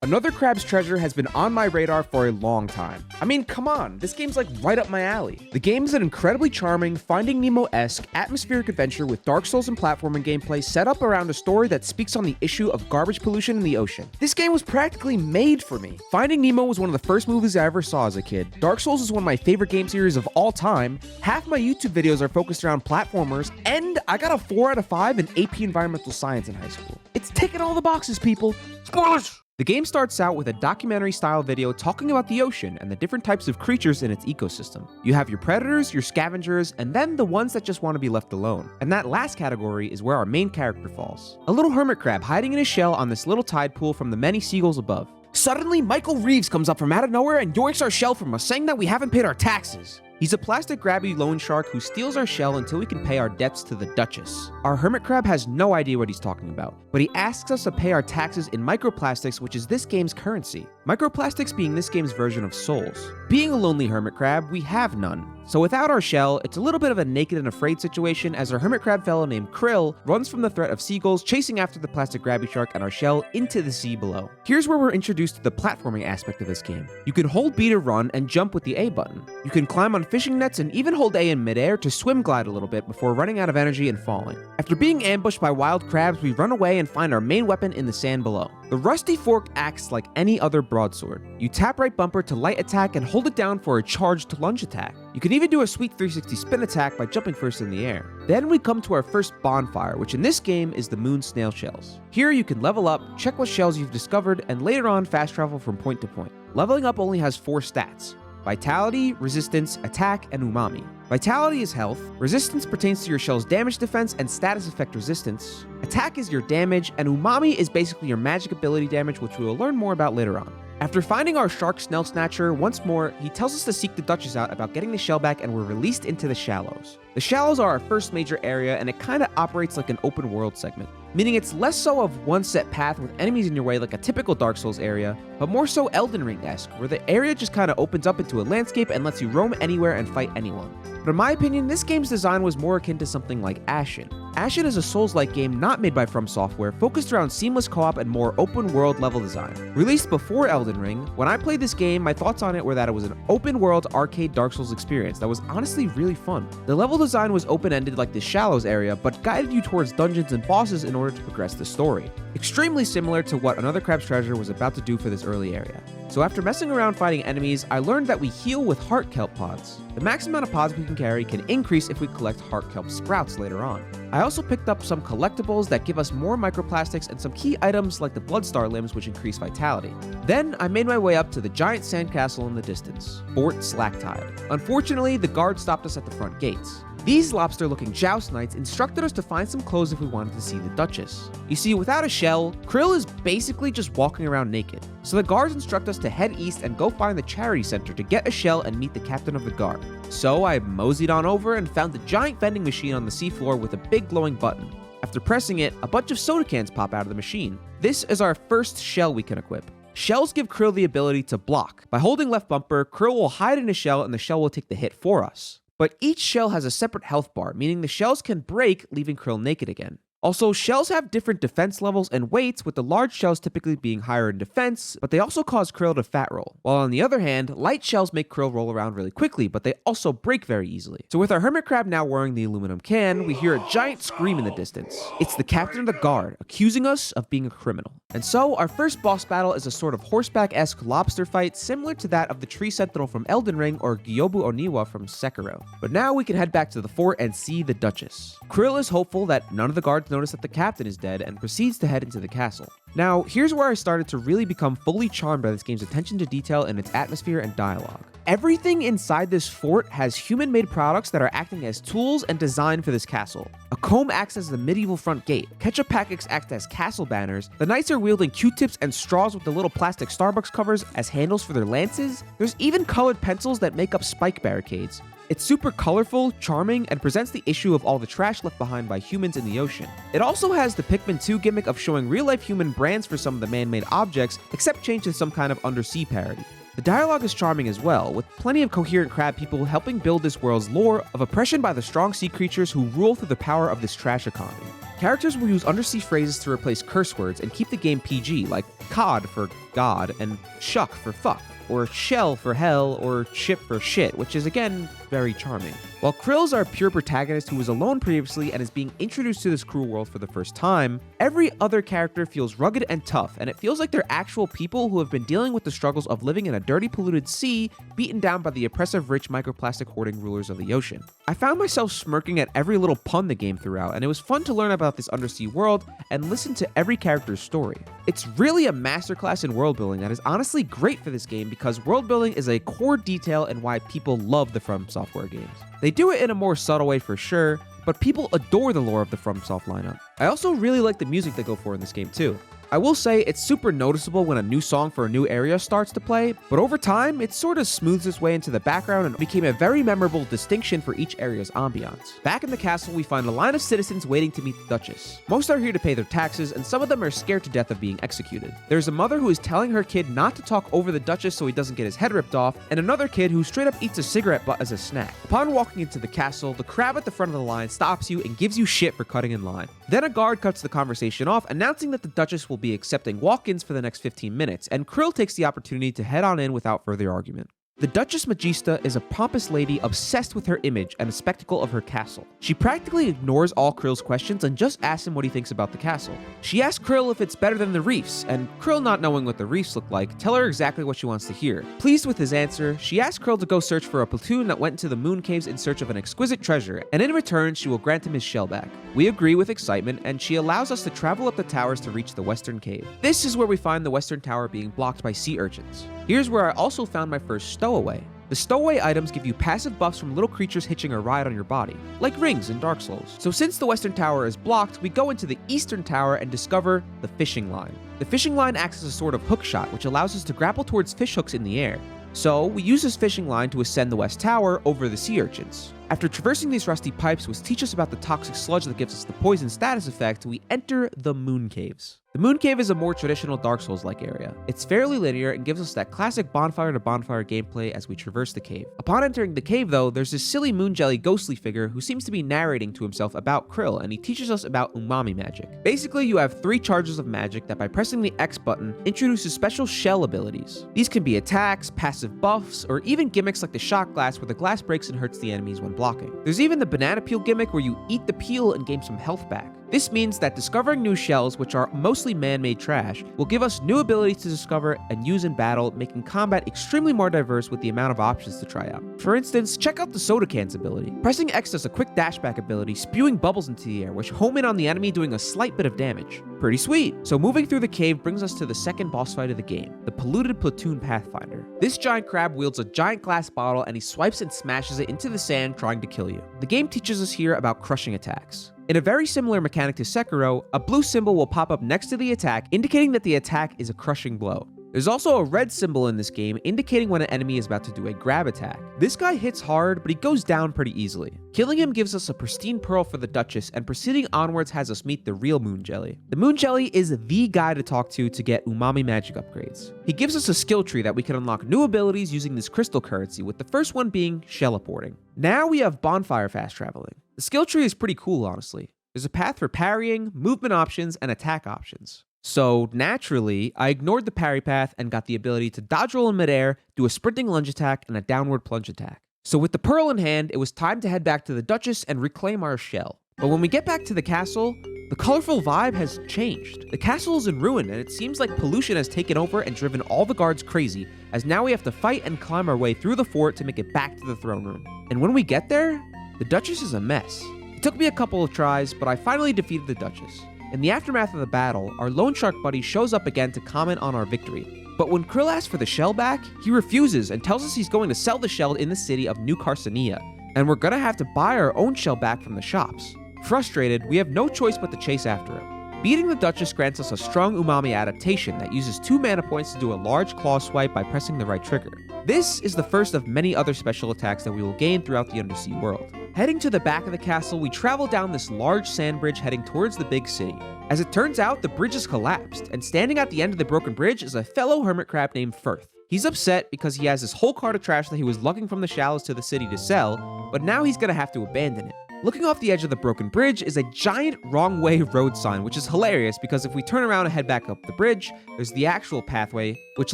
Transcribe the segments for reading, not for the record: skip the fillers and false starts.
Another Crab's Treasure has been on my radar for a long time. I mean, come on, this game's like right up my alley. The game is an incredibly charming, Finding Nemo-esque, atmospheric adventure with Dark Souls and platforming gameplay set up around a story that speaks on the issue of garbage pollution in the ocean. This game was practically made for me. Finding Nemo was one of the first movies I ever saw as a kid. Dark Souls is one of my favorite game series of all time. Half my YouTube videos are focused around platformers, and I got a 4 out of 5 in AP Environmental Science in high school. It's ticking all the boxes, people. Spoilers! The game starts out with a documentary-style video talking about the ocean and the different types of creatures in its ecosystem. You have your predators, your scavengers, and then the ones that just want to be left alone. And that last category is where our main character falls. A little hermit crab hiding in his shell on this little tide pool from the many seagulls above. Suddenly, Michael Reeves comes up from out of nowhere and yoinks our shell from us, saying that we haven't paid our taxes. He's a plastic grabby loan shark who steals our shell until we can pay our debts to the Duchess. Our hermit crab has no idea what he's talking about, but he asks us to pay our taxes in microplastics, which is this game's currency. Microplastics being this game's version of souls. Being a lonely hermit crab, we have none. So without our shell, it's a little bit of a naked and afraid situation as our hermit crab fellow named Krill runs from the threat of seagulls chasing after the plastic grabby shark and our shell into the sea below. Here's where we're introduced to the platforming aspect of this game. You can hold B to run and jump with the A button. You can climb on fishing nets and even hold A in midair to swim glide a little bit before running out of energy and falling. After being ambushed by wild crabs, we run away and find our main weapon in the sand below. The rusty fork acts like any other broadsword. You tap right bumper to light attack and hold it down for a charged lunge attack. You can even do a sweet 360 spin attack by jumping first in the air. Then we come to our first bonfire, which in this game is the moon snail shells. Here you can level up, check what shells you've discovered, and later on fast travel from point to point. Leveling up only has 4 stats: Vitality, Resistance, Attack, and Umami. Vitality is health, Resistance pertains to your shell's damage defense and status effect resistance, Attack is your damage, and Umami is basically your magic ability damage, which we will learn more about later on. After finding our shark snail snatcher once more, he tells us to seek the Duchess out about getting the shell back, and we're released into the shallows. The shallows are our first major area, and it kinda operates like an open world segment, meaning it's less so of one set path with enemies in your way like a typical Dark Souls area, but more so Elden Ring-esque, where the area just kinda opens up into a landscape and lets you roam anywhere and fight anyone. But in my opinion, this game's design was more akin to something like Ashen. Ashen is a Souls-like game not made by From Software, focused around seamless co-op and more open-world level design. Released before Elden Ring, when I played this game, my thoughts on it were that it was an open-world arcade Dark Souls experience that was honestly really fun. The level design was open-ended like the Shallows area, but guided you towards dungeons and bosses in order to progress the story. Extremely similar to what Another Crab's Treasure was about to do for this early area. So after messing around fighting enemies, I learned that we heal with heart kelp pods. The max amount of pods we can carry can increase if we collect heart kelp sprouts later on. I also picked up some collectibles that give us more microplastics and some key items like the Bloodstar limbs, which increase vitality. Then I made my way up to the giant sandcastle in the distance, Fort Slacktide. Unfortunately, the guard stopped us at the front gates. These lobster-looking joust knights instructed us to find some clothes if we wanted to see the Duchess. You see, without a shell, Krill is basically just walking around naked. So the guards instruct us to head east and go find the charity center to get a shell and meet the captain of the guard. So I moseyed on over and found the giant vending machine on the seafloor with a big glowing button. After pressing it, a bunch of soda cans pop out of the machine. This is our first shell we can equip. Shells give Krill the ability to block. By holding left bumper, Krill will hide in a shell and the shell will take the hit for us. But each shell has a separate health bar, meaning the shells can break, leaving Krill naked again. Also, shells have different defense levels and weights, with the large shells typically being higher in defense, but they also cause Krill to fat roll. While on the other hand, light shells make Krill roll around really quickly, but they also break very easily. So with our hermit crab now wearing the aluminum can, we hear a giant scream in the distance. It's the captain of the guard, accusing us of being a criminal. And so, our first boss battle is a sort of horseback-esque lobster fight similar to that of the Tree Sentinel from Elden Ring or Gyobu Oniwa from Sekiro. But now we can head back to the fort and see the Duchess. Krill is hopeful that none of the guards notice that the captain is dead and proceeds to head into the castle. Now, here's where I started to really become fully charmed by this game's attention to detail in its atmosphere and dialogue. Everything inside this fort has human-made products that are acting as tools and designed for this castle. A comb acts as the medieval front gate, ketchup packets act as castle banners, the knights are wielding Q-tips and straws with the little plastic Starbucks covers as handles for their lances. There's even colored pencils that make up spike barricades. It's super colorful, charming, and presents the issue of all the trash left behind by humans in the ocean. It also has the Pikmin 2 gimmick of showing real-life human brands for some of the man-made objects, except changed to some kind of undersea parody. The dialogue is charming as well, with plenty of coherent crab people helping build this world's lore of oppression by the strong sea creatures who rule through the power of this trash economy. Characters will use undersea phrases to replace curse words and keep the game PG, like COD for God and shuck for fuck, or shell for hell, or ship for shit, which is again very charming. While Krill's our pure protagonist who was alone previously and is being introduced to this cruel world for the first time, every other character feels rugged and tough, and it feels like they're actual people who have been dealing with the struggles of living in a dirty, polluted sea, beaten down by the oppressive, rich, microplastic hoarding rulers of the ocean. I found myself smirking at every little pun the game threw out, and it was fun to learn about this undersea world and listen to every character's story. It's really a masterclass in world building that is honestly great for this game because world building is a core detail and why people love the From Software games. They do it in a more subtle way for sure, but people adore the lore of the FromSoft lineup. I also really like the music they go for in this game too. I will say it's super noticeable when a new song for a new area starts to play, but over time, it sort of smooths its way into the background and became a very memorable distinction for each area's ambiance. Back in the castle, we find a line of citizens waiting to meet the Duchess. Most are here to pay their taxes, and some of them are scared to death of being executed. There's a mother who is telling her kid not to talk over the Duchess so he doesn't get his head ripped off, and another kid who straight up eats a cigarette butt as a snack. Upon walking into the castle, the crab at the front of the line stops you and gives you shit for cutting in line. Then a guard cuts the conversation off, announcing that the Duchess will be accepting walk-ins for the next 15 minutes, and Krill takes the opportunity to head on in without further argument. The Duchess Magista is a pompous lady obsessed with her image and the spectacle of her castle. She practically ignores all Krill's questions and just asks him what he thinks about the castle. She asks Krill if it's better than the reefs, and Krill, not knowing what the reefs look like, tell her exactly what she wants to hear. Pleased with his answer, she asks Krill to go search for a platoon that went into the moon caves in search of an exquisite treasure, and in return, she will grant him his shell back. We agree with excitement, and she allows us to travel up the towers to reach the western cave. This is where we find the western tower being blocked by sea urchins. Here's where I also found my first stowaway. The stowaway items give you passive buffs from little creatures hitching a ride on your body, like rings in Dark Souls. So since the western tower is blocked, we go into the eastern tower and discover the fishing line. The fishing line acts as a sort of hook shot, which allows us to grapple towards fish hooks in the air. So we use this fishing line to ascend the west tower over the sea urchins. After traversing these rusty pipes which teach us about the toxic sludge that gives us the poison status effect, we enter the moon caves. The moon cave is a more traditional Dark Souls-like area. It's fairly linear and gives us that classic bonfire to bonfire gameplay as we traverse the cave. Upon entering the cave though, there's this silly moon jelly ghostly figure who seems to be narrating to himself about Krill, and he teaches us about umami magic. Basically, you have 3 charges of magic that by pressing the X button introduces special shell abilities. These can be attacks, passive buffs, or even gimmicks like the shot glass where the glass breaks and hurts the enemies when blocking. There's even the banana peel gimmick where you eat the peel and gain some health back. This means that discovering new shells, which are mostly man-made trash, will give us new abilities to discover and use in battle, making combat extremely more diverse with the amount of options to try out. For instance, check out the soda cans ability. Pressing X does a quick dashback ability, spewing bubbles into the air, which home in on the enemy doing a slight bit of damage. Pretty sweet. So moving through the cave brings us to the second boss fight of the game, the polluted platoon pathfinder. This giant crab wields a giant glass bottle and he swipes and smashes it into the sand trying to kill you. The game teaches us here about crushing attacks. In a very similar mechanic to Sekiro, a blue symbol will pop up next to the attack, indicating that the attack is a crushing blow. There's also a red symbol in this game, indicating when an enemy is about to do a grab attack. This guy hits hard, but he goes down pretty easily. Killing him gives us a pristine pearl for the Duchess, and proceeding onwards has us meet the real Moon Jelly. The Moon Jelly is the guy to talk to get umami magic upgrades. He gives us a skill tree that we can unlock new abilities using this crystal currency, with the first one being Shellaporting. Now we have bonfire fast traveling. The skill tree is pretty cool, honestly. There's a path for parrying, movement options, and attack options. So, naturally, I ignored the parry path and got the ability to dodge roll in midair, do a sprinting lunge attack, and a downward plunge attack. So with the pearl in hand, it was time to head back to the Duchess and reclaim our shell. But when we get back to the castle, the colorful vibe has changed. The castle is in ruin, and it seems like pollution has taken over and driven all the guards crazy, as now we have to fight and climb our way through the fort to make it back to the throne room. And when we get there, the Duchess is a mess. It took me a couple of tries, but I finally defeated the Duchess. In the aftermath of the battle, our lone shark buddy shows up again to comment on our victory. But when Krill asks for the shell back, he refuses and tells us he's going to sell the shell in the city of New Carsonia, and we're gonna have to buy our own shell back from the shops. Frustrated, we have no choice but to chase after him. Beating the Duchess grants us a strong umami adaptation that uses 2 mana points to do a large claw swipe by pressing the right trigger. This is the first of many other special attacks that we will gain throughout the undersea world. Heading to the back of the castle, we travel down this large sand bridge heading towards the big city. As it turns out, the bridge has collapsed, and standing at the end of the broken bridge is a fellow hermit crab named Firth. He's upset because he has this whole cart of trash that he was lugging from the shallows to the city to sell, but now he's gonna have to abandon it. Looking off the edge of the broken bridge is a giant wrong way road sign, which is hilarious because if we turn around and head back up the bridge, there's the actual pathway, which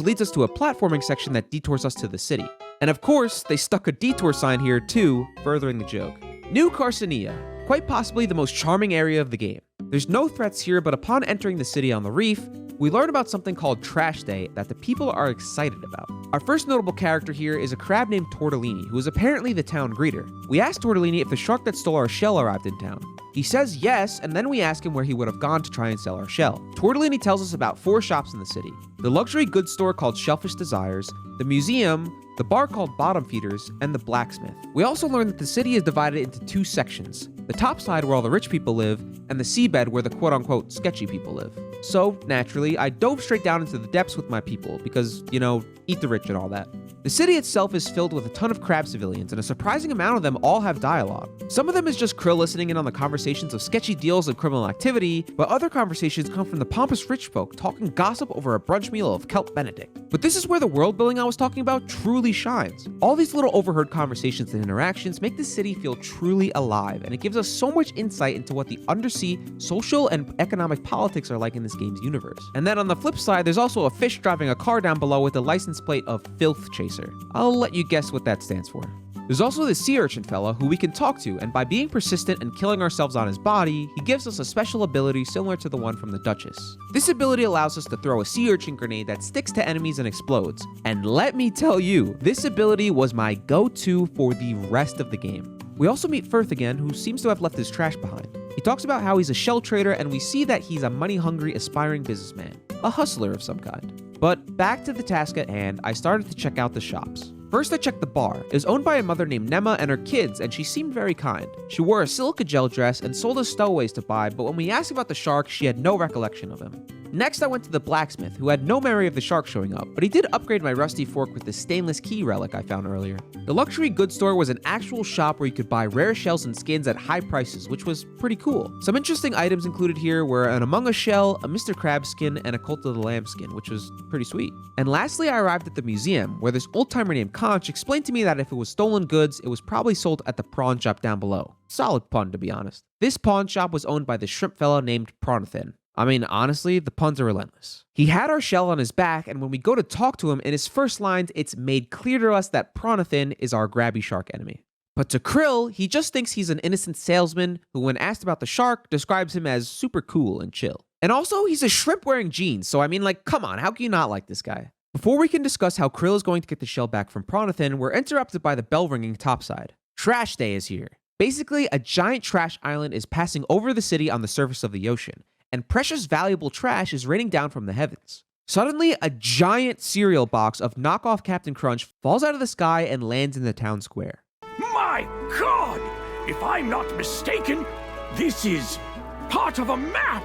leads us to a platforming section that detours us to the city. And of course, they stuck a detour sign here too, furthering the joke. New Carsonia, quite possibly the most charming area of the game. There's no threats here, but upon entering the city on the reef, we learn about something called Trash Day that the people are excited about. Our first notable character here is a crab named Tortellini, who is apparently the town greeter. We asked Tortellini if the shark that stole our shell arrived in town. He says yes, and then we ask him where he would have gone to try and sell our shell. Tortellini tells us about 4 shops in the city: the luxury goods store called Shellfish Desires, the museum, the bar called Bottom Feeders, and the blacksmith. We also learn that the city is divided into 2 sections: the top side where all the rich people live, and the seabed where the quote-unquote sketchy people live. So, naturally, I dove straight down into the depths with my people because, eat the rich and all that. The city itself is filled with a ton of crab civilians, and a surprising amount of them all have dialogue. Some of them is just Krill listening in on the conversations of sketchy deals and criminal activity, but other conversations come from the pompous rich folk talking gossip over a brunch meal of kelp benedict. But this is where the world building I was talking about truly shines. All these little overheard conversations and interactions make the city feel truly alive, and it gives us so much insight into what the undersea social and economic politics are like in this game's universe. And then on the flip side, there's also a fish driving a car down below with a license plate of Filth Chaser. I'll let you guess what that stands for. There's also this sea urchin fella who we can talk to, and by being persistent and killing ourselves on his body, he gives us a special ability similar to the one from the Duchess. This ability allows us to throw a sea urchin grenade that sticks to enemies and explodes. And let me tell you, this ability was my go-to for the rest of the game. We also meet Firth again, who seems to have left his trash behind. He talks about how he's a shell trader, and we see that he's a money-hungry, aspiring businessman, a hustler of some kind. But back to the task at hand, I started to check out the shops. First, I checked the bar. It was owned by a mother named Nema and her kids, and she seemed very kind. She wore a silica gel dress and sold us stowaways to buy, but when we asked about the shark, she had no recollection of him. Next, I went to the blacksmith, who had no memory of the shark showing up, but he did upgrade my rusty fork with the stainless key relic I found earlier. The luxury goods store was an actual shop where you could buy rare shells and skins at high prices, which was pretty cool. Some interesting items included here were an Among Us shell, a Mr. Crab skin, and a Cult of the Lamb skin, which was pretty sweet. And lastly, I arrived at the museum, where this old-timer named Conch explained to me that if it was stolen goods, it was probably sold at the prawn shop down below. Solid pun, to be honest. This pawn shop was owned by the shrimp fella named Pronathan. I mean, honestly, the puns are relentless. He had our shell on his back, and when we go to talk to him, in his first lines, it's made clear to us that Pronathan is our grabby shark enemy. But to Krill, he just thinks he's an innocent salesman who, when asked about the shark, describes him as super cool and chill. And also, he's a shrimp wearing jeans, so I mean, come on, how can you not like this guy? Before we can discuss how Krill is going to get the shell back from Pronathan, we're interrupted by the bell ringing topside. Trash Day is here. Basically, a giant trash island is passing over the city on the surface of the ocean, and precious valuable trash is raining down from the heavens. Suddenly, a giant cereal box of knockoff Captain Crunch falls out of the sky and lands in the town square. My God! If I'm not mistaken, this is part of a map!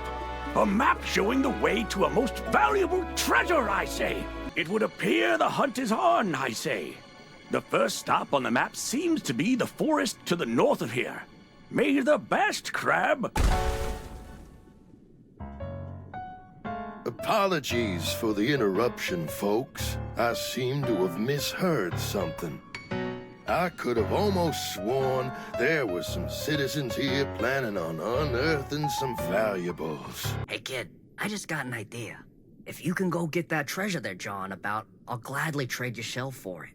A map showing the way to a most valuable treasure, I say! It would appear the hunt is on, I say. The first stop on the map seems to be the forest to the north of here. May the best, Crab! Apologies for the interruption, folks. I seem to have misheard something. I could have almost sworn there were some citizens here planning on unearthing some valuables. Hey kid, I just got an idea. If you can go get that treasure they're jawing about, I'll gladly trade your shell for it.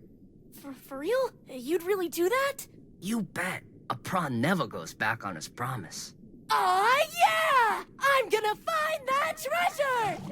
For real? You'd really do that? You bet. A prawn never goes back on his promise. Aw, yeah! I'm gonna find that treasure!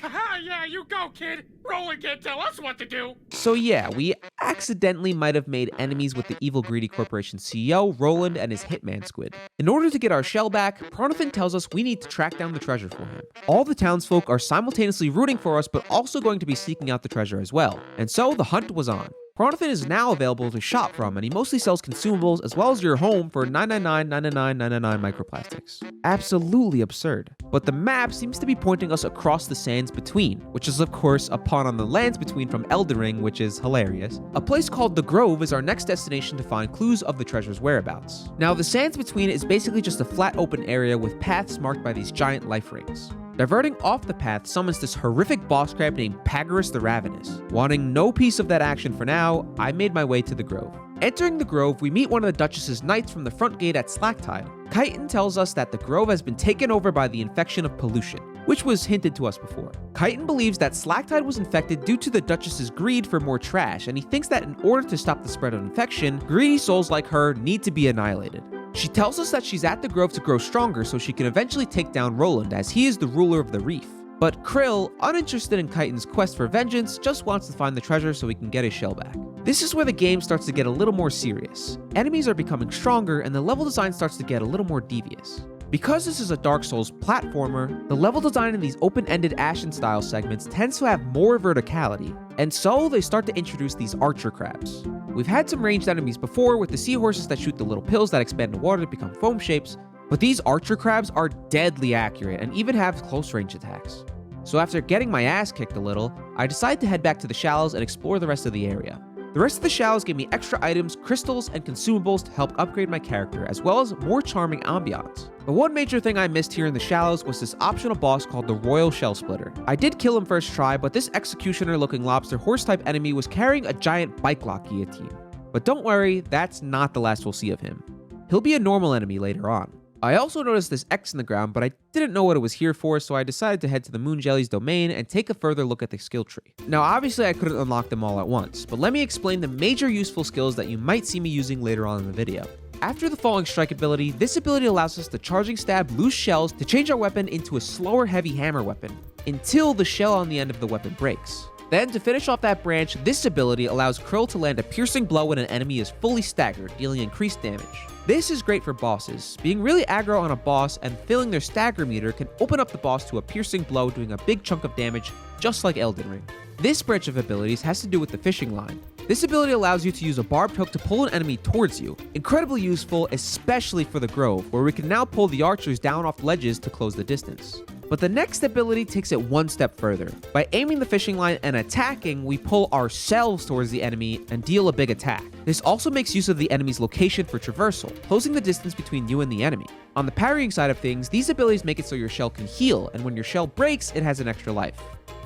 Haha, yeah, you go, kid. Roland can't tell us what to do. So yeah, we accidentally might have made enemies with the evil greedy corporation CEO, Roland, and his hitman squid. In order to get our shell back, Pronathan tells us we need to track down the treasure for him. All the townsfolk are simultaneously rooting for us, but also going to be seeking out the treasure as well. And so the hunt was on. Pronathan is now available to shop from, and he mostly sells consumables as well as your home for $999.99 microplastics. Absolutely absurd. But the map seems to be pointing us across the sands between, which is of course a pun on the lands between from Elden Ring, which is hilarious. A place called The Grove is our next destination to find clues of the treasure's whereabouts. Now, the sands between is basically just a flat open area with paths marked by these giant life rings. Diverting off the path summons this horrific boss crab named Pagorus the Ravenous. Wanting no piece of that action for now, I made my way to the Grove. Entering the grove, we meet one of the Duchess's knights from the front gate at Slacktide. Chitin tells us that the grove has been taken over by the infection of pollution, which was hinted to us before. Chitin believes that Slacktide was infected due to the Duchess's greed for more trash, and he thinks that in order to stop the spread of infection, greedy souls like her need to be annihilated. She tells us that she's at the grove to grow stronger so she can eventually take down Roland, as he is the ruler of the reef. But Krill, uninterested in Chitin's quest for vengeance, just wants to find the treasure so he can get his shell back. This is where the game starts to get a little more serious. Enemies are becoming stronger and the level design starts to get a little more devious. Because this is a Dark Souls platformer, the level design in these open-ended Ashen style segments tends to have more verticality, and so they start to introduce these archer crabs. We've had some ranged enemies before with the seahorses that shoot the little pills that expand in water to become foam shapes, but these archer crabs are deadly accurate and even have close range attacks. So after getting my ass kicked a little, I decided to head back to the shallows and explore the rest of the area. The rest of the shallows gave me extra items, crystals, and consumables to help upgrade my character, as well as more charming ambiance. But one major thing I missed here in the shallows was this optional boss called the Royal Shell Splitter. I did kill him first try, but this executioner looking lobster horse type enemy was carrying a giant bike lock guillotine. But don't worry, that's not the last we'll see of him. He'll be a normal enemy later on. I also noticed this X in the ground, but I didn't know what it was here for, so I decided to head to the Moon Jelly's domain and take a further look at the skill tree. Now obviously I couldn't unlock them all at once, but let me explain the major useful skills that you might see me using later on in the video. After the Falling Strike ability, this ability allows us to charging stab loose shells to change our weapon into a slower heavy hammer weapon, until the shell on the end of the weapon breaks. Then, to finish off that branch, this ability allows Krill to land a piercing blow when an enemy is fully staggered, dealing increased damage. This is great for bosses. Being really aggro on a boss and filling their stagger meter can open up the boss to a piercing blow doing a big chunk of damage, just like Elden Ring. This branch of abilities has to do with the fishing line. This ability allows you to use a barbed hook to pull an enemy towards you. Incredibly useful, especially for the Grove, where we can now pull the archers down off ledges to close the distance. But the next ability takes it one step further. By aiming the fishing line and attacking, we pull ourselves towards the enemy and deal a big attack. This also makes use of the enemy's location for traversal, closing the distance between you and the enemy. On the parrying side of things, these abilities make it so your shell can heal, and when your shell breaks, it has an extra life.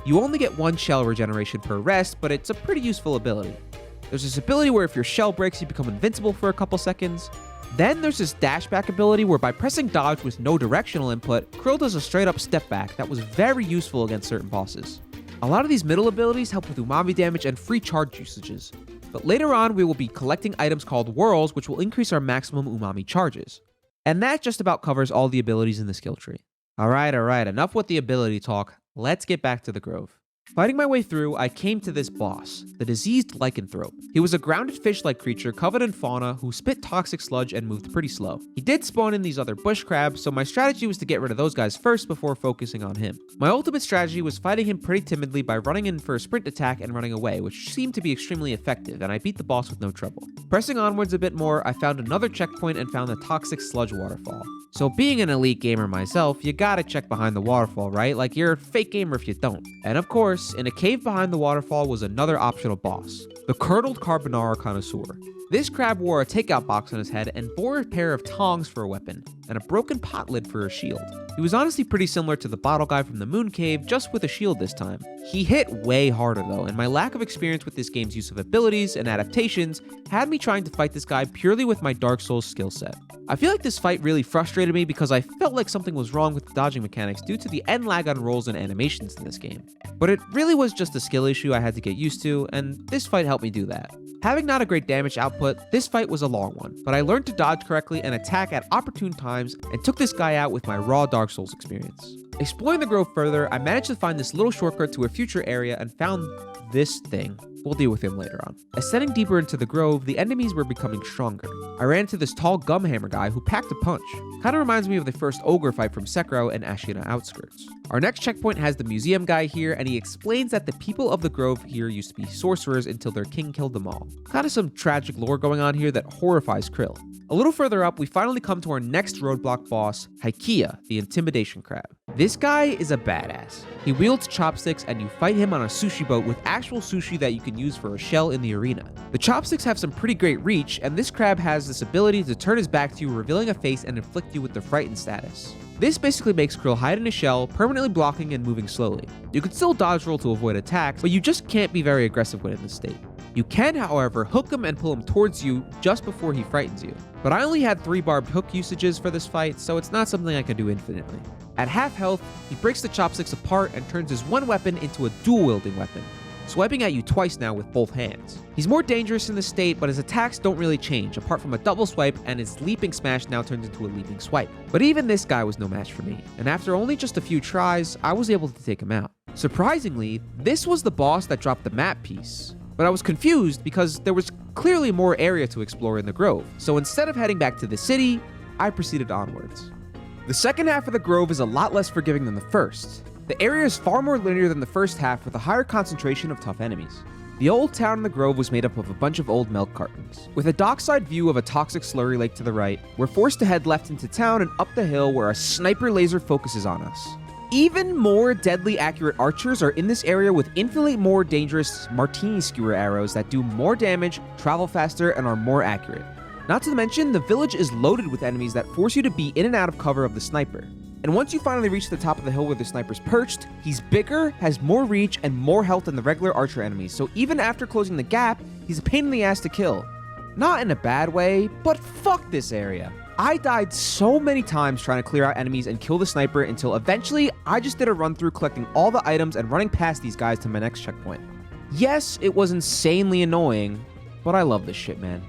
You only get one shell regeneration per rest, but it's a pretty useful ability. There's this ability where if your shell breaks, you become invincible for a couple seconds. Then there's this dash back ability where by pressing dodge with no directional input, Krill does a straight up step back that was very useful against certain bosses. A lot of these middle abilities help with umami damage and free charge usages. But later on, we will be collecting items called whirls, which will increase our maximum umami charges. And that just about covers all the abilities in the skill tree. Alright, enough with the ability talk. Let's get back to the Grove. Fighting my way through, I came to this boss, the diseased lycanthrope. He was a grounded fish-like creature covered in fauna who spit toxic sludge and moved pretty slow. He did spawn in these other bush crabs, so my strategy was to get rid of those guys first before focusing on him. My ultimate strategy was fighting him pretty timidly by running in for a sprint attack and running away, which seemed to be extremely effective, and I beat the boss with no trouble. Pressing onwards a bit more, I found another checkpoint and found the toxic sludge waterfall. So being an elite gamer myself, you gotta check behind the waterfall, right? Like you're a fake gamer if you don't. And of course, in a cave behind the waterfall was another optional boss, the Curdled Carbonara Connoisseur. This crab wore a takeout box on his head and bore a pair of tongs for a weapon, and a broken pot lid for a shield. He was honestly pretty similar to the bottle guy from the Moon Cave, just with a shield this time. He hit way harder though, and my lack of experience with this game's use of abilities and adaptations had me trying to fight this guy purely with my Dark Souls skill set. I feel like this fight really frustrated me because I felt like something was wrong with the dodging mechanics due to the end lag on rolls and animations in this game. But it really was just a skill issue I had to get used to, and this fight helped me do that. Having not a great damage output, this fight was a long one, but I learned to dodge correctly and attack at opportune times and took this guy out with my raw Dark Souls experience. Exploring the Grove further, I managed to find this little shortcut to a future area and found this thing. We'll deal with him later on. Ascending deeper into the Grove, the enemies were becoming stronger. I ran into this tall gumhammer guy who packed a punch. Kinda reminds me of the first ogre fight from Sekiro and Ashina Outskirts. Our next checkpoint has the museum guy here, and he explains that the people of the Grove here used to be sorcerers until their king killed them all. Kinda some tragic lore going on here that horrifies Krill. A little further up, we finally come to our next roadblock boss, Haikia, the Intimidation Crab. This guy is a badass. He wields chopsticks and you fight him on a sushi boat with actual sushi that you can use for a shell in the arena. The chopsticks have some pretty great reach, and this crab has this ability to turn his back to you, revealing a face and inflict you with the frightened status. This basically makes Krill hide in a shell, permanently blocking and moving slowly. You can still dodge roll to avoid attacks, but you just can't be very aggressive when in this state. You can, however, hook him and pull him towards you just before he frightens you. But I only had 3 barbed hook usages for this fight, so it's not something I can do infinitely. At half health, he breaks the chopsticks apart and turns his one weapon into a dual-wielding weapon, swiping at you twice now with both hands. He's more dangerous in this state, but his attacks don't really change, apart from a double swipe, and his leaping smash now turns into a leaping swipe. But even this guy was no match for me, and after only just a few tries, I was able to take him out. Surprisingly, this was the boss that dropped the map piece. But I was confused because there was clearly more area to explore in the Grove, so instead of heading back to the city, I proceeded onwards. The second half of the Grove is a lot less forgiving than the first. The area is far more linear than the first half with a higher concentration of tough enemies. The old town in the Grove was made up of a bunch of old milk cartons. With a dockside view of a toxic slurry lake to the right, we're forced to head left into town and up the hill where a sniper laser focuses on us. Even more deadly accurate archers are in this area with infinitely more dangerous martini skewer arrows that do more damage, travel faster, and are more accurate. Not to mention, the village is loaded with enemies that force you to be in and out of cover of the sniper. And once you finally reach the top of the hill where the sniper's perched, he's bigger, has more reach, and more health than the regular archer enemies, so even after closing the gap, he's a pain in the ass to kill. Not in a bad way, but fuck this area. I died so many times trying to clear out enemies and kill the sniper until eventually I just did a run through collecting all the items and running past these guys to my next checkpoint. Yes, it was insanely annoying, but I love this shit, man.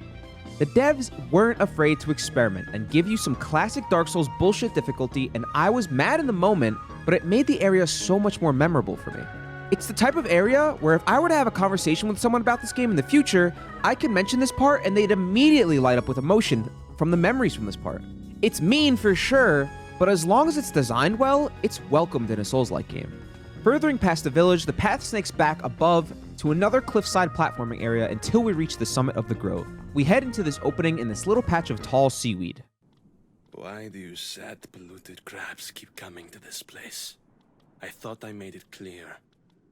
The devs weren't afraid to experiment and give you some classic Dark Souls bullshit difficulty, and I was mad in the moment, but it made the area so much more memorable for me. It's the type of area where if I were to have a conversation with someone about this game in the future, I could mention this part and they'd immediately light up with emotion from the memories from this part. It's mean for sure, but as long as it's designed well, it's welcomed in a Souls-like game. Furthering past the village, the path snakes back above to another cliffside platforming area until we reach the summit of the grove. We head into this opening in this little patch of tall seaweed. Why do you sad, polluted crabs keep coming to this place? I thought I made it clear.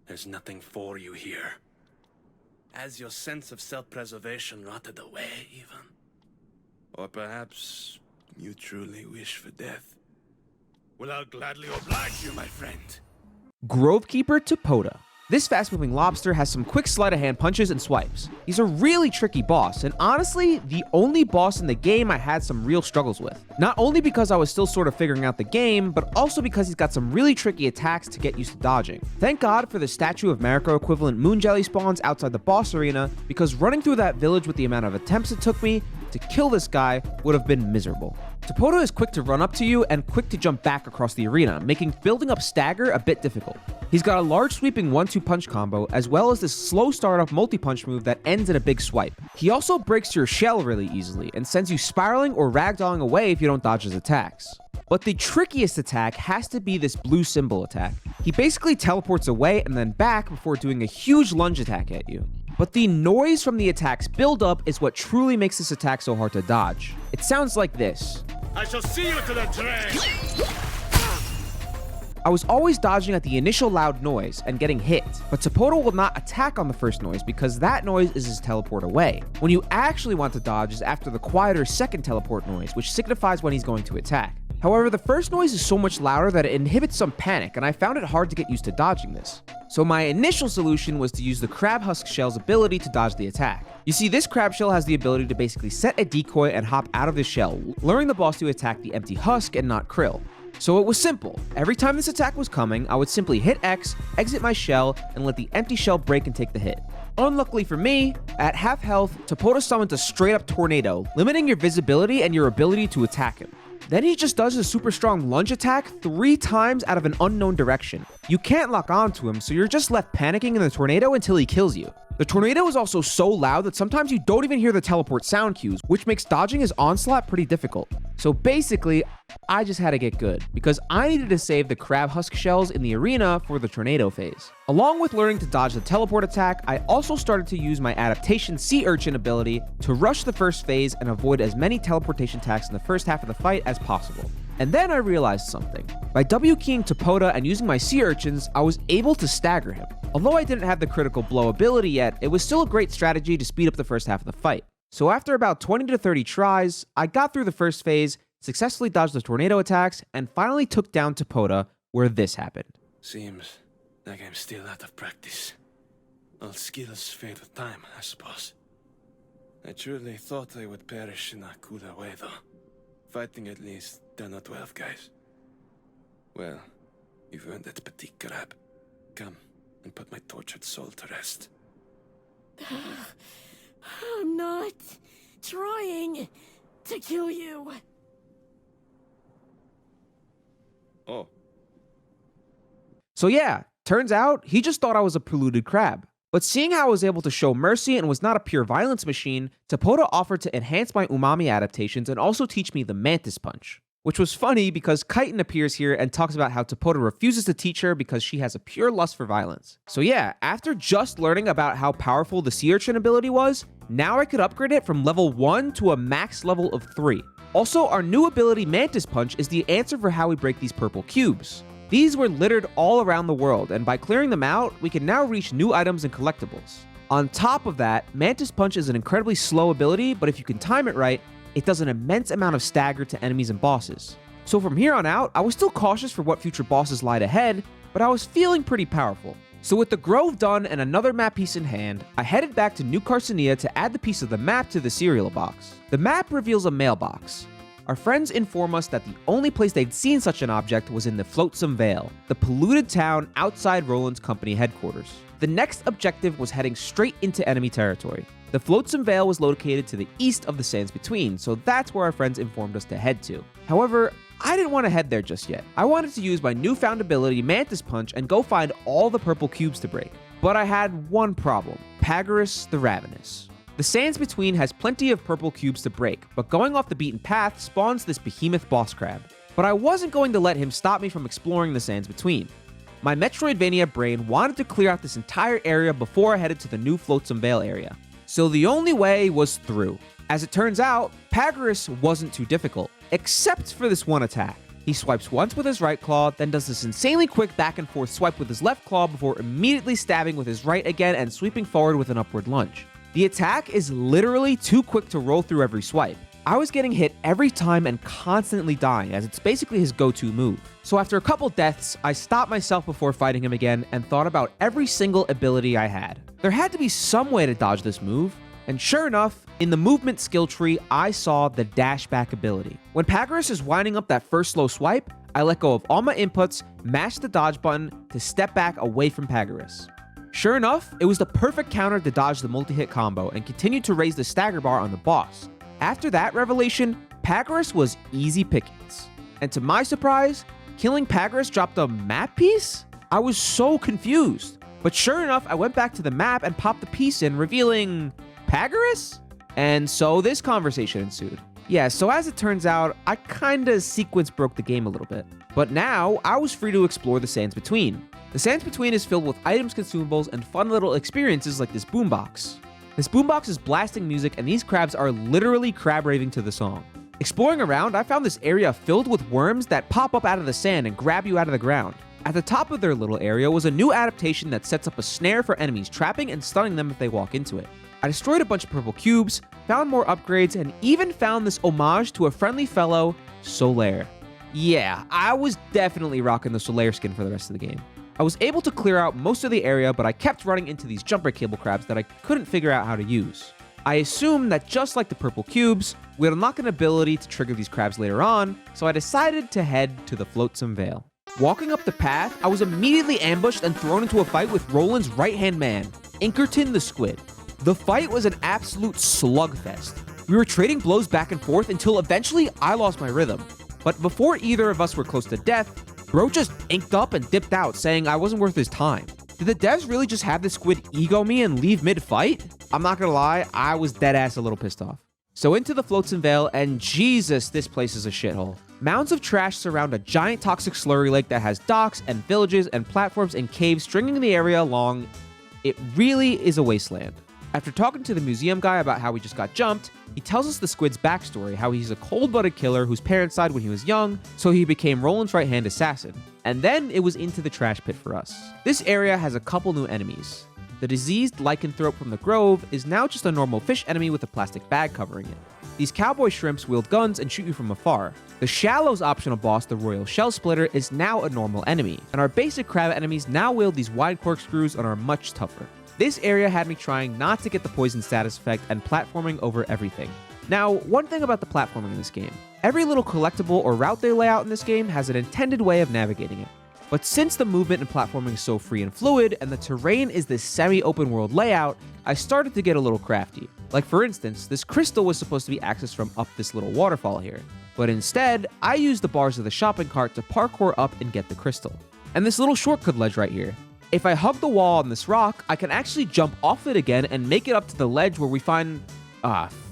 There's nothing for you here. Has your sense of self-preservation rotted away, even? Or perhaps you truly wish for death? Well, I'll gladly oblige you, my friend. Grovekeeper Topoda. This fast-moving lobster has some quick sleight-of-hand punches and swipes. He's a really tricky boss, and honestly, the only boss in the game I had some real struggles with. Not only because I was still sort of figuring out the game, but also because he's got some really tricky attacks to get used to dodging. Thank God for the Statue of Mariko equivalent moon jelly spawns outside the boss arena, because running through that village with the amount of attempts it took me to kill this guy would have been miserable. Topoda is quick to run up to you and quick to jump back across the arena, making building up stagger a bit difficult. He's got a large sweeping 1-2 punch combo, as well as this slow startup multi-punch move that ends in a big swipe. He also breaks your shell really easily, and sends you spiraling or ragdolling away if you don't dodge his attacks. But the trickiest attack has to be this blue symbol attack. He basically teleports away and then back before doing a huge lunge attack at you. But the noise from the attack's build-up is what truly makes this attack so hard to dodge. It sounds like this. I shall see you to the train! I was always dodging at the initial loud noise and getting hit, but Topoda will not attack on the first noise because that noise is his teleport away. When you actually want to dodge is after the quieter second teleport noise, which signifies when he's going to attack. However, the first noise is so much louder that it inhibits some panic, and I found it hard to get used to dodging this. So my initial solution was to use the Crab Husk Shell's ability to dodge the attack. You see, this crab shell has the ability to basically set a decoy and hop out of the shell, luring the boss to attack the empty husk and not Krill. So it was simple. Every time this attack was coming, I would simply hit X, exit my shell, and let the empty shell break and take the hit. Unluckily for me, at half health, Topoda summoned a straight up tornado, limiting your visibility and your ability to attack him. Then he just does a super strong lunge attack 3 times out of an unknown direction. You can't lock onto him, so you're just left panicking in the tornado until he kills you. The tornado is also so loud that sometimes you don't even hear the teleport sound cues, which makes dodging his onslaught pretty difficult. So basically, I just had to get good, because I needed to save the crab husk shells in the arena for the tornado phase. Along with learning to dodge the teleport attack, I also started to use my adaptation sea urchin ability to rush the first phase and avoid as many teleportation attacks in the first half of the fight as possible. And then I realized something. By W-keying Topoda and using my sea urchins, I was able to stagger him. Although I didn't have the critical blow ability yet, it was still a great strategy to speed up the first half of the fight. So after about 20 to 30 tries, I got through the first phase, successfully dodged the tornado attacks, and finally took down Topoda, where this happened. Seems like I'm still out of practice. All skills fade with time, I suppose. I truly thought I would perish in a cooler way, though. Fighting at least 10 or 12 guys. Well, you've earned it, petite crab. Come and put my tortured soul to rest. I'm not trying to kill you. Oh. So yeah, turns out he just thought I was a polluted crab. But seeing how I was able to show mercy and was not a pure violence machine, Topoda offered to enhance my umami adaptations and also teach me the mantis punch. Which was funny because Chitin appears here and talks about how Topoda refuses to teach her because she has a pure lust for violence. So yeah, after just learning about how powerful the sea urchin ability was, now I could upgrade it from level 1 to a max level of 3. Also, our new ability Mantis Punch is the answer for how we break these purple cubes. These were littered all around the world, and by clearing them out, we can now reach new items and collectibles. On top of that, Mantis Punch is an incredibly slow ability, but if you can time it right, it does an immense amount of stagger to enemies and bosses. So from here on out, I was still cautious for what future bosses lied ahead, but I was feeling pretty powerful. So with the Grove done and another map piece in hand, I headed back to New Carcinia to add the piece of the map to the cereal box. The map reveals a mailbox. Our friends inform us that the only place they'd seen such an object was in the Flotsam Vale, the polluted town outside Roland's company headquarters. The next objective was heading straight into enemy territory. The Flotsam Vale was located to the east of the Sands Between, so that's where our friends informed us to head to. However, I didn't want to head there just yet. I wanted to use my newfound ability Mantis Punch and go find all the purple cubes to break. But I had one problem: Pagorus the Ravenous. The Sands Between has plenty of purple cubes to break, but going off the beaten path spawns this behemoth boss crab. But I wasn't going to let him stop me from exploring the Sands Between. My Metroidvania brain wanted to clear out this entire area before I headed to the new Flotsam Vale area. So the only way was through. As it turns out, Pagorus wasn't too difficult, except for this one attack. He swipes once with his right claw, then does this insanely quick back and forth swipe with his left claw before immediately stabbing with his right again and sweeping forward with an upward lunge. The attack is literally too quick to roll through every swipe. I was getting hit every time and constantly dying, as it's basically his go-to move. So after a couple deaths, I stopped myself before fighting him again and thought about every single ability I had. There had to be some way to dodge this move, and sure enough, in the movement skill tree, I saw the dash back ability. When Pagorus is winding up that first slow swipe, I let go of all my inputs, mash the dodge button to step back away from Pagorus. Sure enough, it was the perfect counter to dodge the multi-hit combo and continued to raise the stagger bar on the boss. After that revelation, Pagorus was easy pickings. And to my surprise, killing Pagorus dropped a map piece? I was so confused. But sure enough, I went back to the map and popped the piece in, revealing Pagorus? And so this conversation ensued. Yeah, so as it turns out, I kinda sequence broke the game a little bit. But now, I was free to explore the Sands Between. The Sands Between is filled with items, consumables, and fun little experiences like this boombox. This boombox is blasting music, and these crabs are literally crab raving to the song. Exploring around, I found this area filled with worms that pop up out of the sand and grab you out of the ground. At the top of their little area was a new adaptation that sets up a snare for enemies, trapping and stunning them if they walk into it. I destroyed a bunch of purple cubes, found more upgrades, and even found this homage to a friendly fellow, Solaire. Yeah, I was definitely rocking the Solaire skin for the rest of the game. I was able to clear out most of the area, but I kept running into these jumper cable crabs that I couldn't figure out how to use. I assumed that just like the purple cubes, we'd unlock an ability to trigger these crabs later on, so I decided to head to the Flotsam Vale. Walking up the path, I was immediately ambushed and thrown into a fight with Roland's right-hand man, Inkerton the Squid. The fight was an absolute slugfest. We were trading blows back and forth until eventually I lost my rhythm. But before either of us were close to death, Bro just inked up and dipped out, saying I wasn't worth his time. Did the devs really just have the squid ego me and leave mid-fight? I'm not gonna lie, I was deadass a little pissed off. So into the Flotsam Vale, and Jesus, this place is a shithole. Mounds of trash surround a giant toxic slurry lake that has docks and villages and platforms and caves stringing the area along. It really is a wasteland. After talking to the museum guy about how we just got jumped, he tells us the squid's backstory, how he's a cold-blooded killer whose parents died when he was young, so he became Roland's right-hand assassin. And then it was into the trash pit for us. This area has a couple new enemies. The diseased lycanthrope from the Grove is now just a normal fish enemy with a plastic bag covering it. These cowboy shrimps wield guns and shoot you from afar. The Shallows optional boss, the Royal Shell Splitter, is now a normal enemy, and our basic crab enemies now wield these wide corkscrews and are much tougher. This area had me trying not to get the poison status effect and platforming over everything. Now, one thing about the platforming in this game. Every little collectible or route they lay out in this game has an intended way of navigating it. But since the movement and platforming is so free and fluid, and the terrain is this semi-open world layout, I started to get a little crafty. Like for instance, this crystal was supposed to be accessed from up this little waterfall here. But instead, I used the bars of the shopping cart to parkour up and get the crystal. And this little shortcut ledge right here. If I hug the wall on this rock, I can actually jump off it again and make it up to the ledge where we find...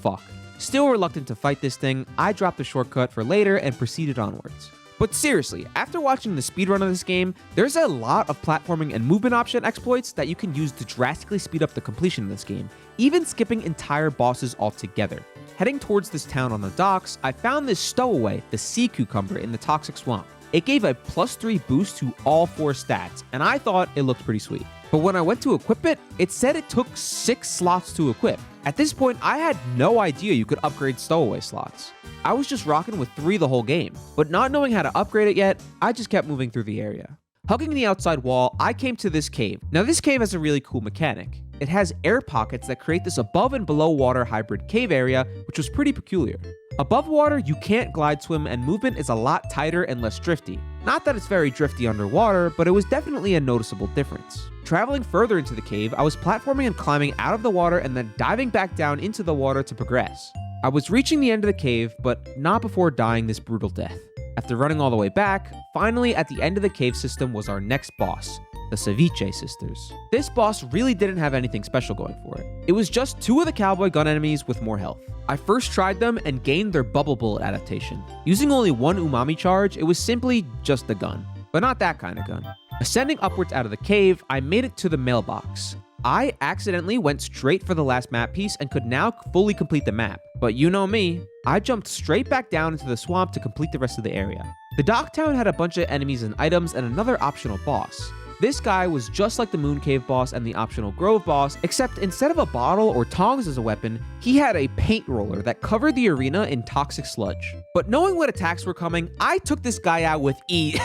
fuck. Still reluctant to fight this thing, I dropped the shortcut for later and proceeded onwards. But seriously, after watching the speedrun of this game, there's a lot of platforming and movement option exploits that you can use to drastically speed up the completion of this game, even skipping entire bosses altogether. Heading towards this town on the docks, I found this stowaway, the sea cucumber, in the toxic swamp. It gave a +3 boost to all 4 stats, and I thought it looked pretty sweet. But when I went to equip it, it said it took 6 slots to equip. At this point, I had no idea you could upgrade stowaway slots. I was just rocking with 3 the whole game, but not knowing how to upgrade it yet, I just kept moving through the area. Hugging the outside wall, I came to this cave. Now this cave has a really cool mechanic. It has air pockets that create this above and below water hybrid cave area, which was pretty peculiar. Above water, you can't glide swim and movement is a lot tighter and less drifty. Not that it's very drifty underwater, but it was definitely a noticeable difference. Traveling further into the cave, I was platforming and climbing out of the water and then diving back down into the water to progress. I was reaching the end of the cave, but not before dying this brutal death. After running all the way back, finally at the end of the cave system was our next boss, the Ceviche Sisters. This boss really didn't have anything special going for it. It was just 2 of the cowboy gun enemies with more health. I first tried them and gained their bubble bullet adaptation. Using only 1 umami charge, it was simply just a gun. But not that kind of gun. Ascending upwards out of the cave, I made it to the mailbox. I accidentally went straight for the last map piece and could now fully complete the map. But you know me, I jumped straight back down into the swamp to complete the rest of the area. The dock town had a bunch of enemies and items and another optional boss. This guy was just like the Moon Cave boss and the optional Grove boss, except instead of a bottle or tongs as a weapon, he had a paint roller that covered the arena in toxic sludge. But knowing what attacks were coming, I took this guy out with ease.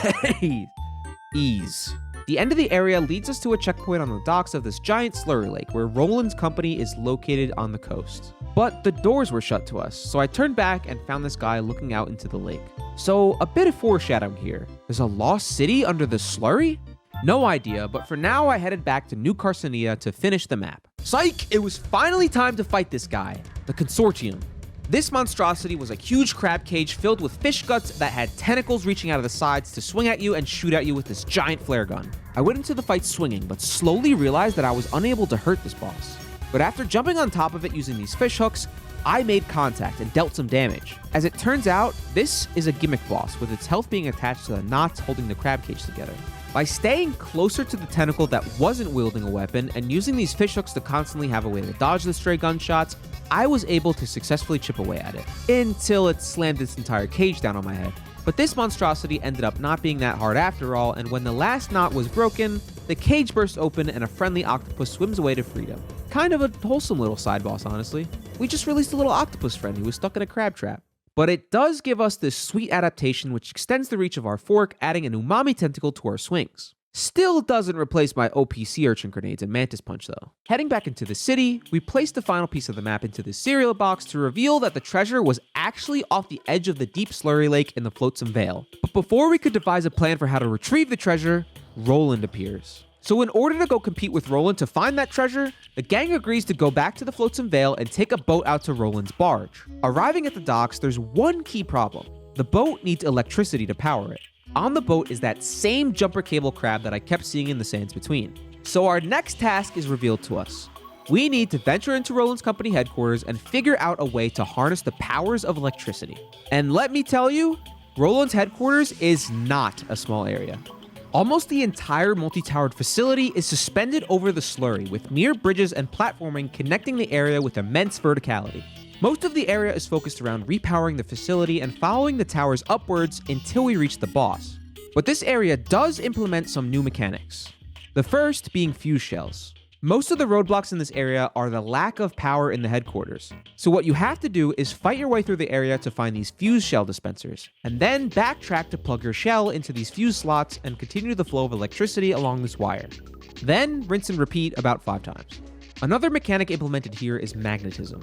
The end of the area leads us to a checkpoint on the docks of this giant slurry lake where Roland's company is located on the coast. But the doors were shut to us, so I turned back and found this guy looking out into the lake. So a bit of foreshadowing here. There's a lost city under the slurry? No idea, but for now I headed back to New Carsonia to finish the map. Psych! It was finally time to fight this guy, the Consortium. This monstrosity was a huge crab cage filled with fish guts that had tentacles reaching out of the sides to swing at you and shoot at you with this giant flare gun. I went into the fight swinging, but slowly realized that I was unable to hurt this boss. But after jumping on top of it using these fish hooks, I made contact and dealt some damage. As it turns out, this is a gimmick boss with its health being attached to the knots holding the crab cage together. By staying closer to the tentacle that wasn't wielding a weapon and using these fish hooks to constantly have a way to dodge the stray gunshots, I was able to successfully chip away at it, until it slammed its entire cage down on my head. But this monstrosity ended up not being that hard after all, and when the last knot was broken, the cage bursts open and a friendly octopus swims away to freedom. Kind of a wholesome little side boss, honestly. We just released a little octopus friend who was stuck in a crab trap. But it does give us this sweet adaptation which extends the reach of our fork, adding an umami tentacle to our swings. Still doesn't replace my OP sea urchin grenades and mantis punch though. Heading back into the city, we placed the final piece of the map into the cereal box to reveal that the treasure was actually off the edge of the deep slurry lake in the Flotsam Vale. But before we could devise a plan for how to retrieve the treasure, Roland appears. So in order to go compete with Roland to find that treasure, the gang agrees to go back to the Flotsam Vale and take a boat out to Roland's barge. Arriving at the docks, there's one key problem. The boat needs electricity to power it. On the boat is that same jumper cable crab that I kept seeing in the sands between. So our next task is revealed to us. We need to venture into Roland's company headquarters and figure out a way to harness the powers of electricity. And let me tell you, Roland's headquarters is not a small area. Almost the entire multi-towered facility is suspended over the slurry, with mere bridges and platforming connecting the area with immense verticality. Most of the area is focused around repowering the facility and following the towers upwards until we reach the boss. But this area does implement some new mechanics. The first being fuse shells. Most of the roadblocks in this area are the lack of power in the headquarters. So what you have to do is fight your way through the area to find these fuse shell dispensers, and then backtrack to plug your shell into these fuse slots and continue the flow of electricity along this wire. Then rinse and repeat about 5 times. Another mechanic implemented here is magnetism.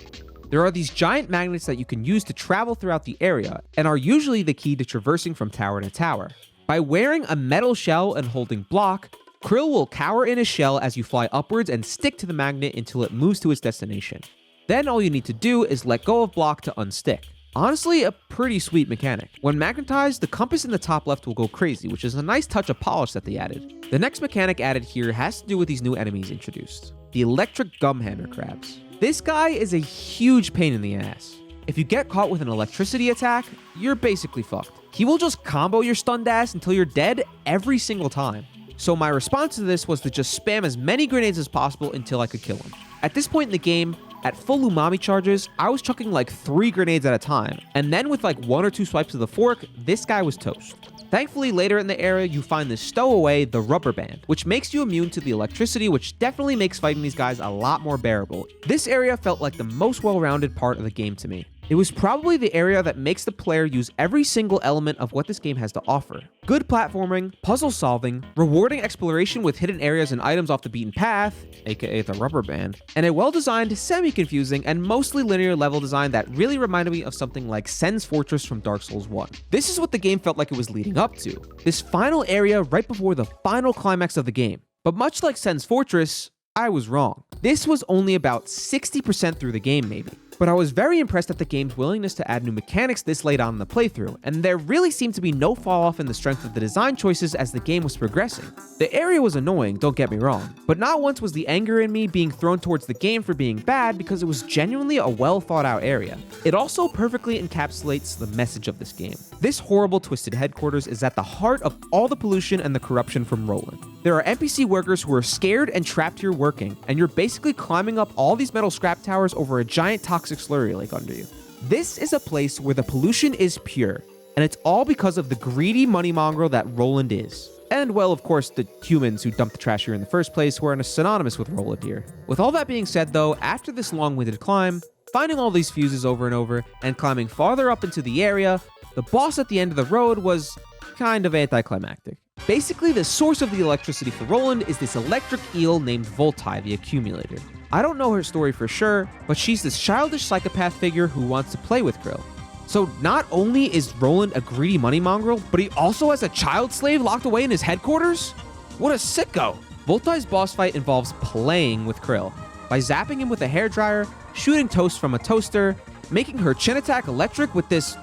There are these giant magnets that you can use to travel throughout the area, and are usually the key to traversing from tower to tower. By wearing a metal shell and holding block, Krill will cower in his shell as you fly upwards and stick to the magnet until it moves to its destination. Then all you need to do is let go of block to unstick. Honestly, a pretty sweet mechanic. When magnetized, the compass in the top left will go crazy, which is a nice touch of polish that they added. The next mechanic added here has to do with these new enemies introduced. The electric gumhammer crabs. This guy is a huge pain in the ass. If you get caught with an electricity attack, you're basically fucked. He will just combo your stunned ass until you're dead every single time. So my response to this was to just spam as many grenades as possible until I could kill him. At this point in the game, at full umami charges, I was chucking like 3 grenades at a time, and then with like 1 or 2 swipes of the fork, this guy was toast. Thankfully, later in the area, you find this stowaway, the rubber band, which makes you immune to the electricity, which definitely makes fighting these guys a lot more bearable. This area felt like the most well-rounded part of the game to me. It was probably the area that makes the player use every single element of what this game has to offer. Good platforming, puzzle solving, rewarding exploration with hidden areas and items off the beaten path, aka the rubber band, and a well-designed, semi-confusing, and mostly linear level design that really reminded me of something like Sen's Fortress from Dark Souls 1. This is what the game felt like it was leading up to. This final area right before the final climax of the game. But much like Sen's Fortress, I was wrong. This was only about 60% through the game maybe. But I was very impressed at the game's willingness to add new mechanics this late on in the playthrough, and there really seemed to be no fall off in the strength of the design choices as the game was progressing. The area was annoying, don't get me wrong, but not once was the anger in me being thrown towards the game for being bad because it was genuinely a well thought out area. It also perfectly encapsulates the message of this game. This horrible twisted headquarters is at the heart of all the pollution and the corruption from Roland. There are NPC workers who are scared and trapped here working, and you're basically climbing up all these metal scrap towers over a giant toxic slurry lake under you. This is a place where the pollution is pure, and it's all because of the greedy money mongrel that Roland is. And well, of course, the humans who dumped the trash here in the first place who are synonymous with Roland here. With all that being said though, after this long-winded climb, finding all these fuses over and over, and climbing farther up into the area, the boss at the end of the road was kind of anticlimactic. Basically, the source of the electricity for Roland is this electric eel named Voltai, the Accumulator. I don't know her story for sure, but she's this childish psychopath figure who wants to play with Krill. So not only is Roland a greedy money mongrel, but he also has a child slave locked away in his headquarters? What a sicko! Voltai's boss fight involves playing with Krill, by zapping him with a hairdryer, shooting toast from a toaster, making her chin attack electric with this,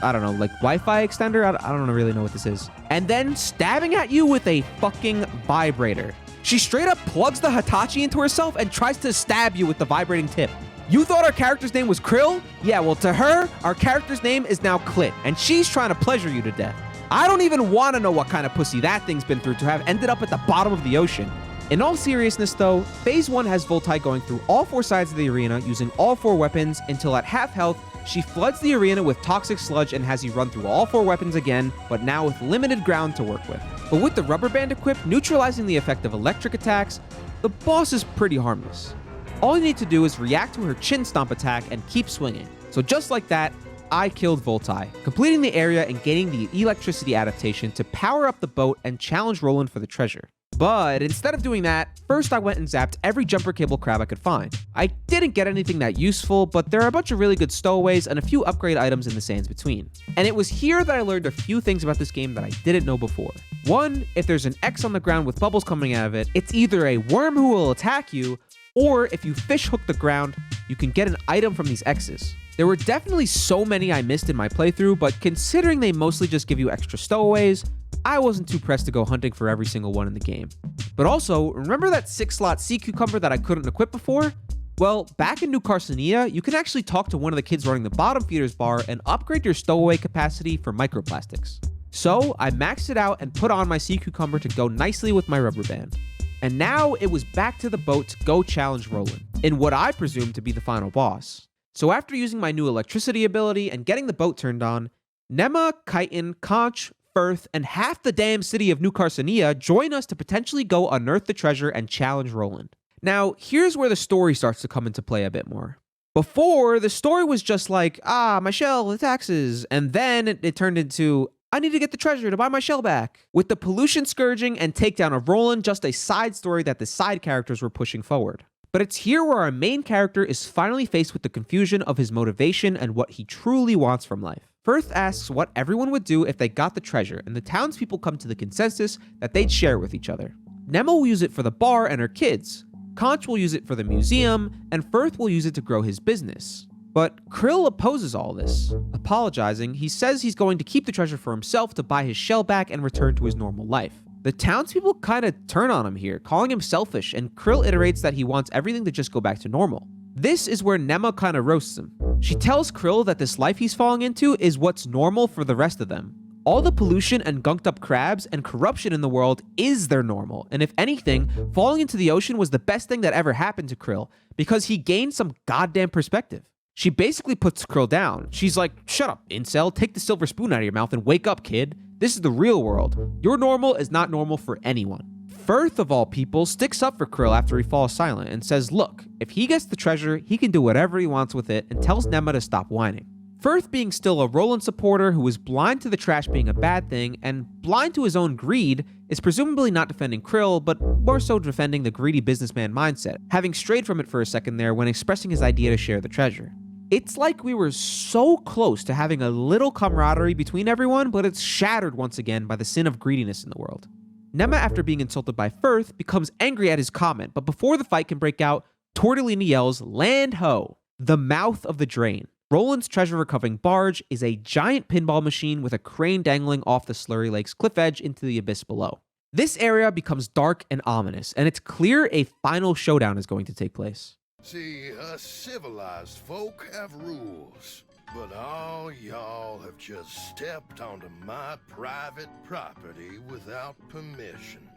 I don't know, like Wi-Fi extender? I don't really know what this is. And then stabbing at you with a fucking vibrator. She straight up plugs the Hitachi into herself and tries to stab you with the vibrating tip. You thought our character's name was Krill? Yeah, well to her, our character's name is now Clit, and she's trying to pleasure you to death. I don't even want to know what kind of pussy that thing's been through to have ended up at the bottom of the ocean. In all seriousness though, Phase 1 has Voltai going through all 4 sides of the arena using all 4 weapons until at half health, she floods the arena with toxic sludge and has you run through all 4 weapons again, but now with limited ground to work with. But with the rubber band equipped, neutralizing the effect of electric attacks, the boss is pretty harmless. All you need to do is react to her chin stomp attack and keep swinging. So just like that, I killed Voltai, completing the area and gaining the electricity adaptation to power up the boat and challenge Roland for the treasure. But instead of doing that, first I went and zapped every jumper cable crab I could find. I didn't get anything that useful, but there are a bunch of really good stowaways and a few upgrade items in the sands between. And it was here that I learned a few things about this game that I didn't know before. One, if there's an X on the ground with bubbles coming out of it, it's either a worm who will attack you, or if you fish hook the ground, you can get an item from these X's. There were definitely so many I missed in my playthrough, but considering they mostly just give you extra stowaways, I wasn't too pressed to go hunting for every single one in the game. But also, remember that 6-slot sea cucumber that I couldn't equip before? Well, back in New Carsonia, you can actually talk to one of the kids running the bottom feeders bar and upgrade your stowaway capacity for microplastics. So I maxed it out and put on my sea cucumber to go nicely with my rubber band. And now it was back to the boat to go challenge Roland, in what I presume to be the final boss. So after using my new electricity ability and getting the boat turned on, Nema, Chitin, Conch, Firth, and half the damn city of New Carsonia join us to potentially go unearth the treasure and challenge Roland. Now, here's where the story starts to come into play a bit more. Before, the story was just like, my shell, the taxes, and then it turned into, I need to get the treasure to buy my shell back. With the pollution scourging and takedown of Roland just a side story that the side characters were pushing forward. But it's here where our main character is finally faced with the confusion of his motivation and what he truly wants from life. Firth asks what everyone would do if they got the treasure, and the townspeople come to the consensus that they'd share with each other. Nema will use it for the bar and her kids, Conch will use it for the museum, and Firth will use it to grow his business. But Krill opposes all this. Apologizing, he says he's going to keep the treasure for himself to buy his shell back and return to his normal life. The townspeople kind of turn on him here, calling him selfish, and Krill iterates that he wants everything to just go back to normal. This is where Nema kind of roasts him. She tells Krill that this life he's falling into is what's normal for the rest of them. All the pollution and gunked up crabs and corruption in the world is their normal, and if anything, falling into the ocean was the best thing that ever happened to Krill, because he gained some goddamn perspective. She basically puts Krill down. She's like, shut up, incel, take the silver spoon out of your mouth and wake up, kid. This is the real world. Your normal is not normal for anyone. Firth, of all people, sticks up for Krill after he falls silent and says, look, if he gets the treasure, he can do whatever he wants with it, and tells Nema to stop whining. Firth, being still a Roland supporter who is blind to the trash being a bad thing and blind to his own greed, is presumably not defending Krill, but more so defending the greedy businessman mindset, having strayed from it for a second there when expressing his idea to share the treasure. It's like we were so close to having a little camaraderie between everyone, but it's shattered once again by the sin of greediness in the world. Nema, after being insulted by Firth, becomes angry at his comment, but before the fight can break out, Tortellini yells, land ho! The mouth of the drain. Roland's treasure-recovering barge is a giant pinball machine with a crane dangling off the Slurry Lake's cliff edge into the abyss below. This area becomes dark and ominous, and it's clear a final showdown is going to take place. See, us civilized folk have rules, but all y'all have just stepped onto my private property without permission.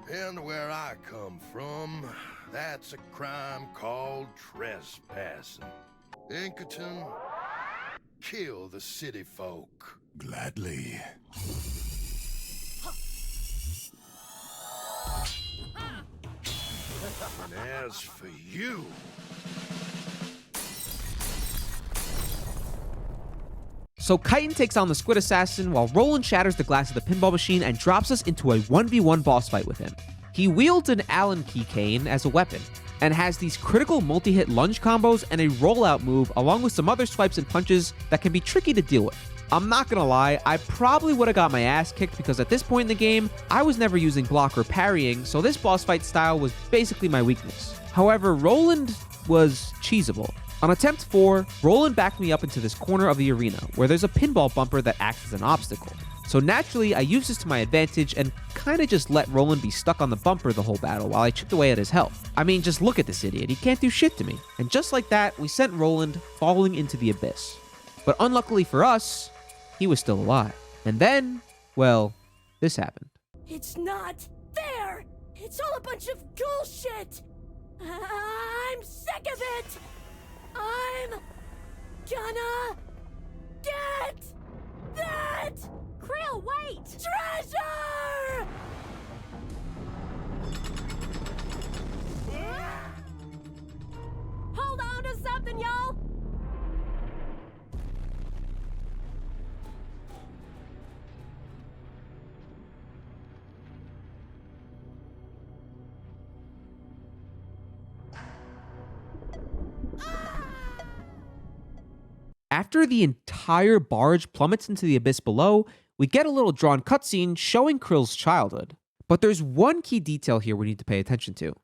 And where I come from, that's a crime called trespassing. Inkerton, kill the city folk. Gladly. And as for you... So Chitin takes on the Squid Assassin while Roland shatters the glass of the pinball machine and drops us into a 1v1 boss fight with him. He wields an Allen key cane as a weapon, and has these critical multi-hit lunge combos and a rollout move along with some other swipes and punches that can be tricky to deal with. I'm not gonna lie, I probably would have got my ass kicked because at this point in the game, I was never using block or parrying, so this boss fight style was basically my weakness. However, Roland was cheesable. On attempt 4, Roland backed me up into this corner of the arena where there's a pinball bumper that acts as an obstacle. So naturally, I used this to my advantage and kinda just let Roland be stuck on the bumper the whole battle while I chipped away at his health. I mean, just look at this idiot, he can't do shit to me. And just like that, we sent Roland falling into the abyss. But unluckily for us, he was still alive. And then, well, this happened. It's not fair! It's all a bunch of bullshit! I'm sick of it! I'm gonna get that Krill, wait! treasure! Hold on to something, y'all! After the entire barge plummets into the abyss below, we get a little drawn cutscene showing Krill's childhood. But there's one key detail here we need to pay attention to.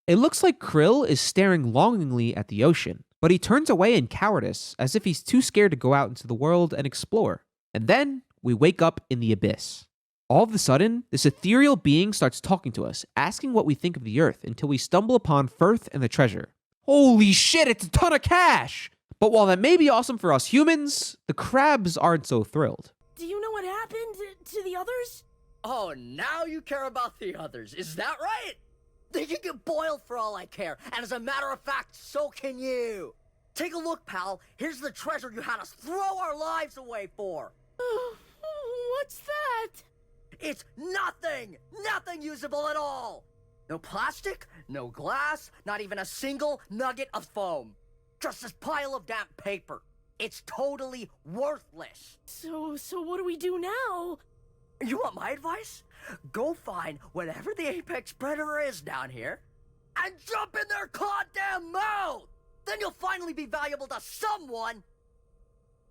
It looks like Krill is staring longingly at the ocean, but he turns away in cowardice as if he's too scared to go out into the world and explore. And then we wake up in the abyss. All of a sudden, this ethereal being starts talking to us, asking what we think of the Earth until we stumble upon Firth and the treasure. Holy shit, it's a ton of cash! But while that may be awesome for us humans, the crabs aren't so thrilled. Do you know what happened to the others? Oh, now you care about the others, is that right? They can get boiled for all I care, and as a matter of fact, so can you. Take a look, pal. Here's the treasure you had us throw our lives away for. What's that? It's nothing! Nothing usable at all! No plastic, no glass, not even a single nugget of foam. Just this pile of damp paper. It's totally worthless. So what do we do now? You want my advice? Go find whatever the apex predator is down here and jump in their goddamn mouth! Then you'll finally be valuable to someone!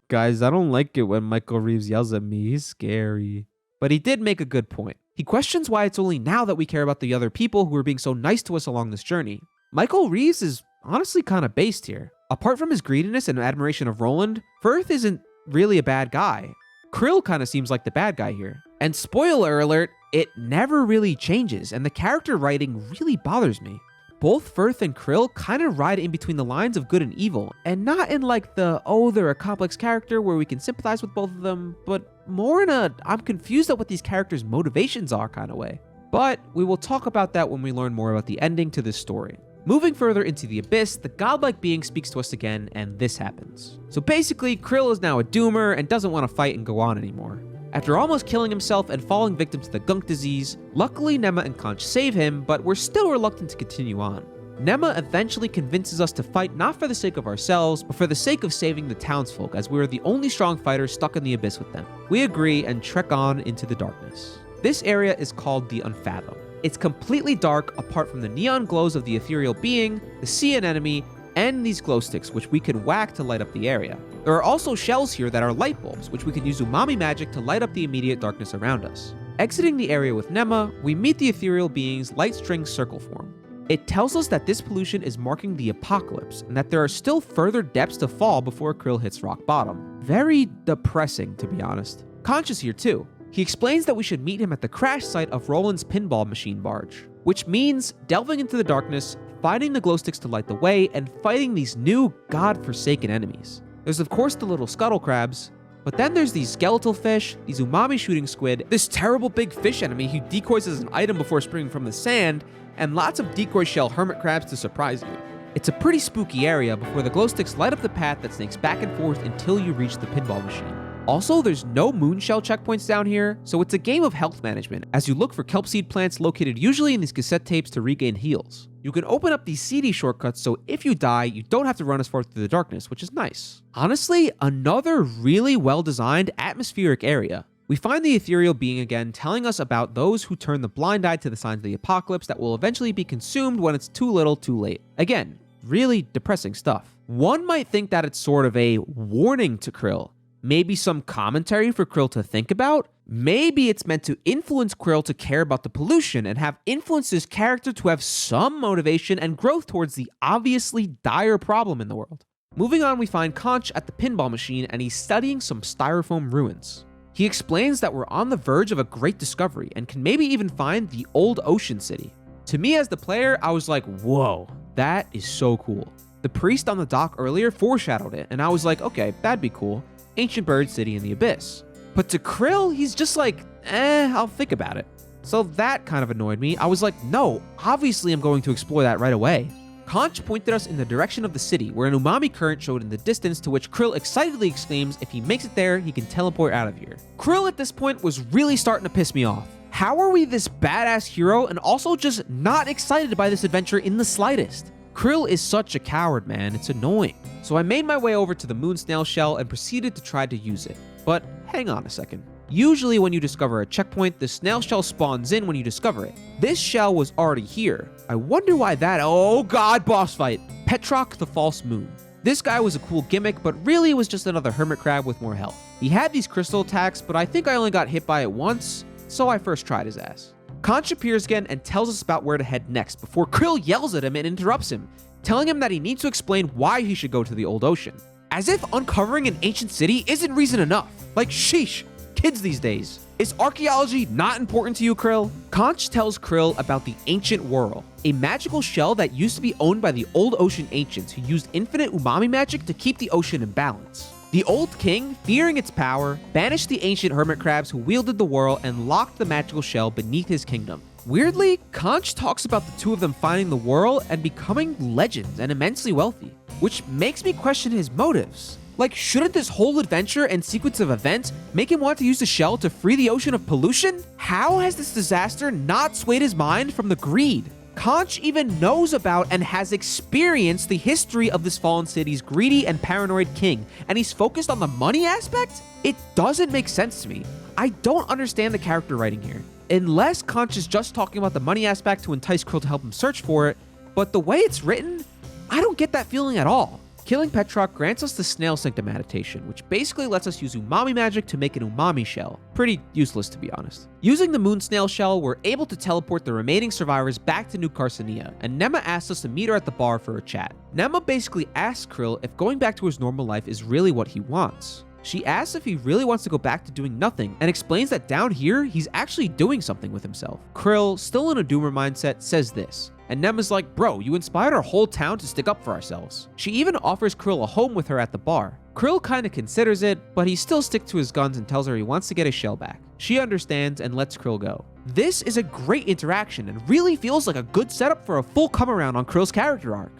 Guys, I don't like it when Michael Reeves yells at me. He's scary. But he did make a good point. He questions why it's only now that we care about the other people who are being so nice to us along this journey. Michael Reeves is honestly kind of based here. Apart from his greediness and admiration of Roland, Firth isn't really a bad guy. Krill kind of seems like the bad guy here. And spoiler alert, it never really changes, and the character writing really bothers me. Both Firth and Krill kind of ride in between the lines of good and evil, and not in like the, oh, they're a complex character where we can sympathize with both of them, but more in a, I'm confused at what these characters' motivations are kind of way. But we will talk about that when we learn more about the ending to this story. Moving further into the abyss, the godlike being speaks to us again, and this happens. So basically, Krill is now a doomer and doesn't want to fight and go on anymore. After almost killing himself and falling victim to the gunk disease, luckily Nema and Conch save him, but we're still reluctant to continue on. Nema eventually convinces us to fight not for the sake of ourselves, but for the sake of saving the townsfolk, as we are the only strong fighters stuck in the abyss with them. We agree and trek on into the darkness. This area is called the Unfathom. It's completely dark apart from the neon glows of the ethereal being, the sea anemone, and these glow sticks which we can whack to light up the area. There are also shells here that are light bulbs, which we can use umami magic to light up the immediate darkness around us. Exiting the area with Nema, we meet the ethereal being's light string circle form. It tells us that this pollution is marking the apocalypse, and that there are still further depths to fall before Krill hits rock bottom. Very depressing, to be honest. Conch is here too. He explains that we should meet him at the crash site of Roland's pinball machine barge, which means delving into the darkness, finding the glow sticks to light the way, and fighting these new god-forsaken enemies. There's of course the little scuttle crabs, but then there's these skeletal fish, these umami shooting squid, this terrible big fish enemy who decoys as an item before springing from the sand, and lots of decoy shell hermit crabs to surprise you. It's a pretty spooky area before the glow sticks light up the path that snakes back and forth until you reach the pinball machine. Also, there's no moonshell checkpoints down here, so it's a game of health management, as you look for kelp seed plants located usually in these cassette tapes to regain heals. You can open up these CD shortcuts, so if you die, you don't have to run as far through the darkness, which is nice. Honestly, another really well-designed atmospheric area. We find the ethereal being again telling us about those who turn the blind eye to the signs of the apocalypse that will eventually be consumed when it's too little too late. Again, really depressing stuff. One might think that it's sort of a warning to Krill. Maybe some commentary for Krill to think about? Maybe it's meant to influence Krill to care about the pollution and have influenced his character to have some motivation and growth towards the obviously dire problem in the world. Moving on, we find Conch at the pinball machine and he's studying some styrofoam ruins. He explains that we're on the verge of a great discovery and can maybe even find the old ocean city. To me as the player, I was like, whoa, that is so cool. The priest on the dock earlier foreshadowed it and I was like, okay, that'd be cool. Ancient bird city in the abyss. But to Krill, he's just like, I'll think about it. So that kind of annoyed me. I was like, no, obviously I'm going to explore that right away. Conch pointed us in the direction of the city, where an umami current showed in the distance, to which Krill excitedly exclaims if he makes it there, he can teleport out of here. Krill at this point was really starting to piss me off. How are we this badass hero and also just not excited by this adventure in the slightest? Krill is such a coward, man, it's annoying. So I made my way over to the moon snail shell and proceeded to try to use it. But hang on a second. Usually when you discover a checkpoint, the snail shell spawns in when you discover it. This shell was already here. I wonder why that, oh god, boss fight. Petrock the false moon. This guy was a cool gimmick, but really was just another hermit crab with more health. He had these crystal attacks, but I think I only got hit by it once, so I first tried his ass. Conch appears again and tells us about where to head next before Krill yells at him and interrupts him, telling him that he needs to explain why he should go to the old ocean. As if uncovering an ancient city isn't reason enough. Like, sheesh, kids these days. Is archaeology not important to you, Krill? Conch tells Krill about the Ancient Whirl, a magical shell that used to be owned by the old ocean ancients who used infinite umami magic to keep the ocean in balance. The old king, fearing its power, banished the ancient hermit crabs who wielded the whirl and locked the magical shell beneath his kingdom. Weirdly, Conch talks about the two of them finding the whirl and becoming legends and immensely wealthy, which makes me question his motives. Like, shouldn't this whole adventure and sequence of events make him want to use the shell to free the ocean of pollution? How has this disaster not swayed his mind from the greed? Conch even knows about and has experienced the history of this fallen city's greedy and paranoid king, and he's focused on the money aspect? It doesn't make sense to me. I don't understand the character writing here. Unless Conch is just talking about the money aspect to entice Krill to help him search for it, but the way it's written, I don't get that feeling at all. Killing Petrock grants us the Snail Sanctum adaptation, which basically lets us use umami magic to make an umami shell. Pretty useless, to be honest. Using the moon snail shell, we're able to teleport the remaining survivors back to New Carsonia, and Nema asks us to meet her at the bar for a chat. Nema basically asks Krill if going back to his normal life is really what he wants. She asks if he really wants to go back to doing nothing, and explains that down here, he's actually doing something with himself. Krill, still in a doomer mindset, says this. And Nema's like, bro, you inspired our whole town to stick up for ourselves. She even offers Krill a home with her at the bar. Krill kinda considers it, but he still sticks to his guns and tells her he wants to get his shell back. She understands and lets Krill go. This is a great interaction and really feels like a good setup for a full come around on Krill's character arc.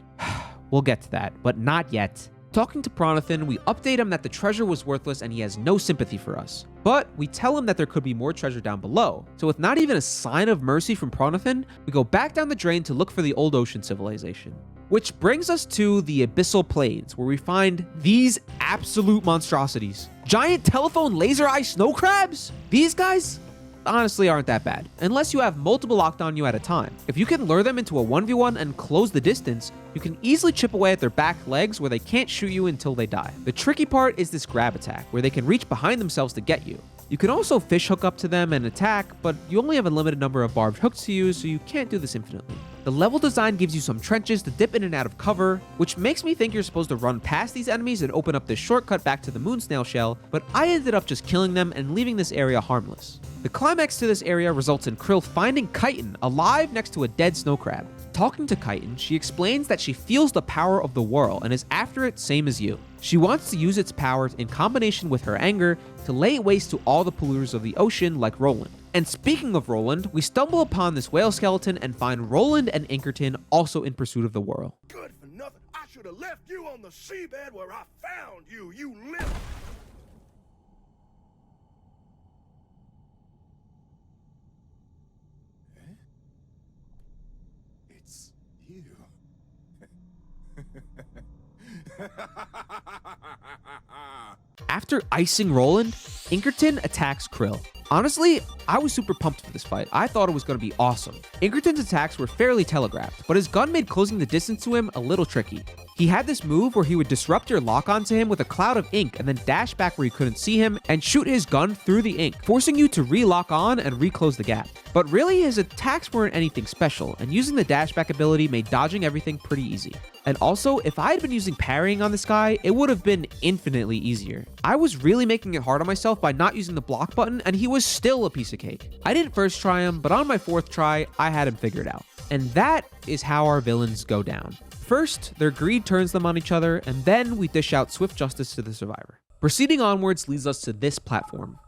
We'll get to that, but not yet. Talking to Pronathan, we update him that the treasure was worthless and he has no sympathy for us. But we tell him that there could be more treasure down below. So with not even a sign of mercy from Pronathan, we go back down the drain to look for the old ocean civilization. Which brings us to the Abyssal Plains, where we find these absolute monstrosities. Giant telephone laser eye snow crabs? These guys honestly aren't that bad, unless you have multiple locked on you at a time. If you can lure them into a 1v1 and close the distance, you can easily chip away at their back legs where they can't shoot you until they die. The tricky part is this grab attack, where they can reach behind themselves to get you. You can also fish hook up to them and attack, but you only have a limited number of barbed hooks to use, so you can't do this infinitely. The level design gives you some trenches to dip in and out of cover, which makes me think you're supposed to run past these enemies and open up this shortcut back to the moon snail shell, but I ended up just killing them and leaving this area harmless. The climax to this area results in Krill finding Chitin alive next to a dead snow crab. Talking to Chitin, she explains that she feels the power of the whirl and is after it same as you. She wants to use its powers in combination with her anger to lay waste to all the polluters of the ocean like Roland. And speaking of Roland, we stumble upon this whale skeleton and find Roland and Inkerton also in pursuit of the whirl. Good for nothing. I should have left you on the seabed where I found you. You little... It's you. After icing Roland, Inkerton attacks Krill. Honestly, I was super pumped for this fight. I thought it was going to be awesome. Inkerton's attacks were fairly telegraphed, but his gun made closing the distance to him a little tricky. He had this move where he would disrupt your lock onto him with a cloud of ink and then dash back where you couldn't see him and shoot his gun through the ink, forcing you to re-lock on and reclose the gap. But really, his attacks weren't anything special, and using the dashback ability made dodging everything pretty easy. And also, if I had been using parrying on this guy, it would have been infinitely easier. I was really making it hard on myself by not using the block button, and he was still a piece of cake. I didn't first try him, but on my fourth try, I had him figured out. And that is how our villains go down. First, their greed turns them on each other, and then we dish out swift justice to the survivor. Proceeding onwards leads us to this platform.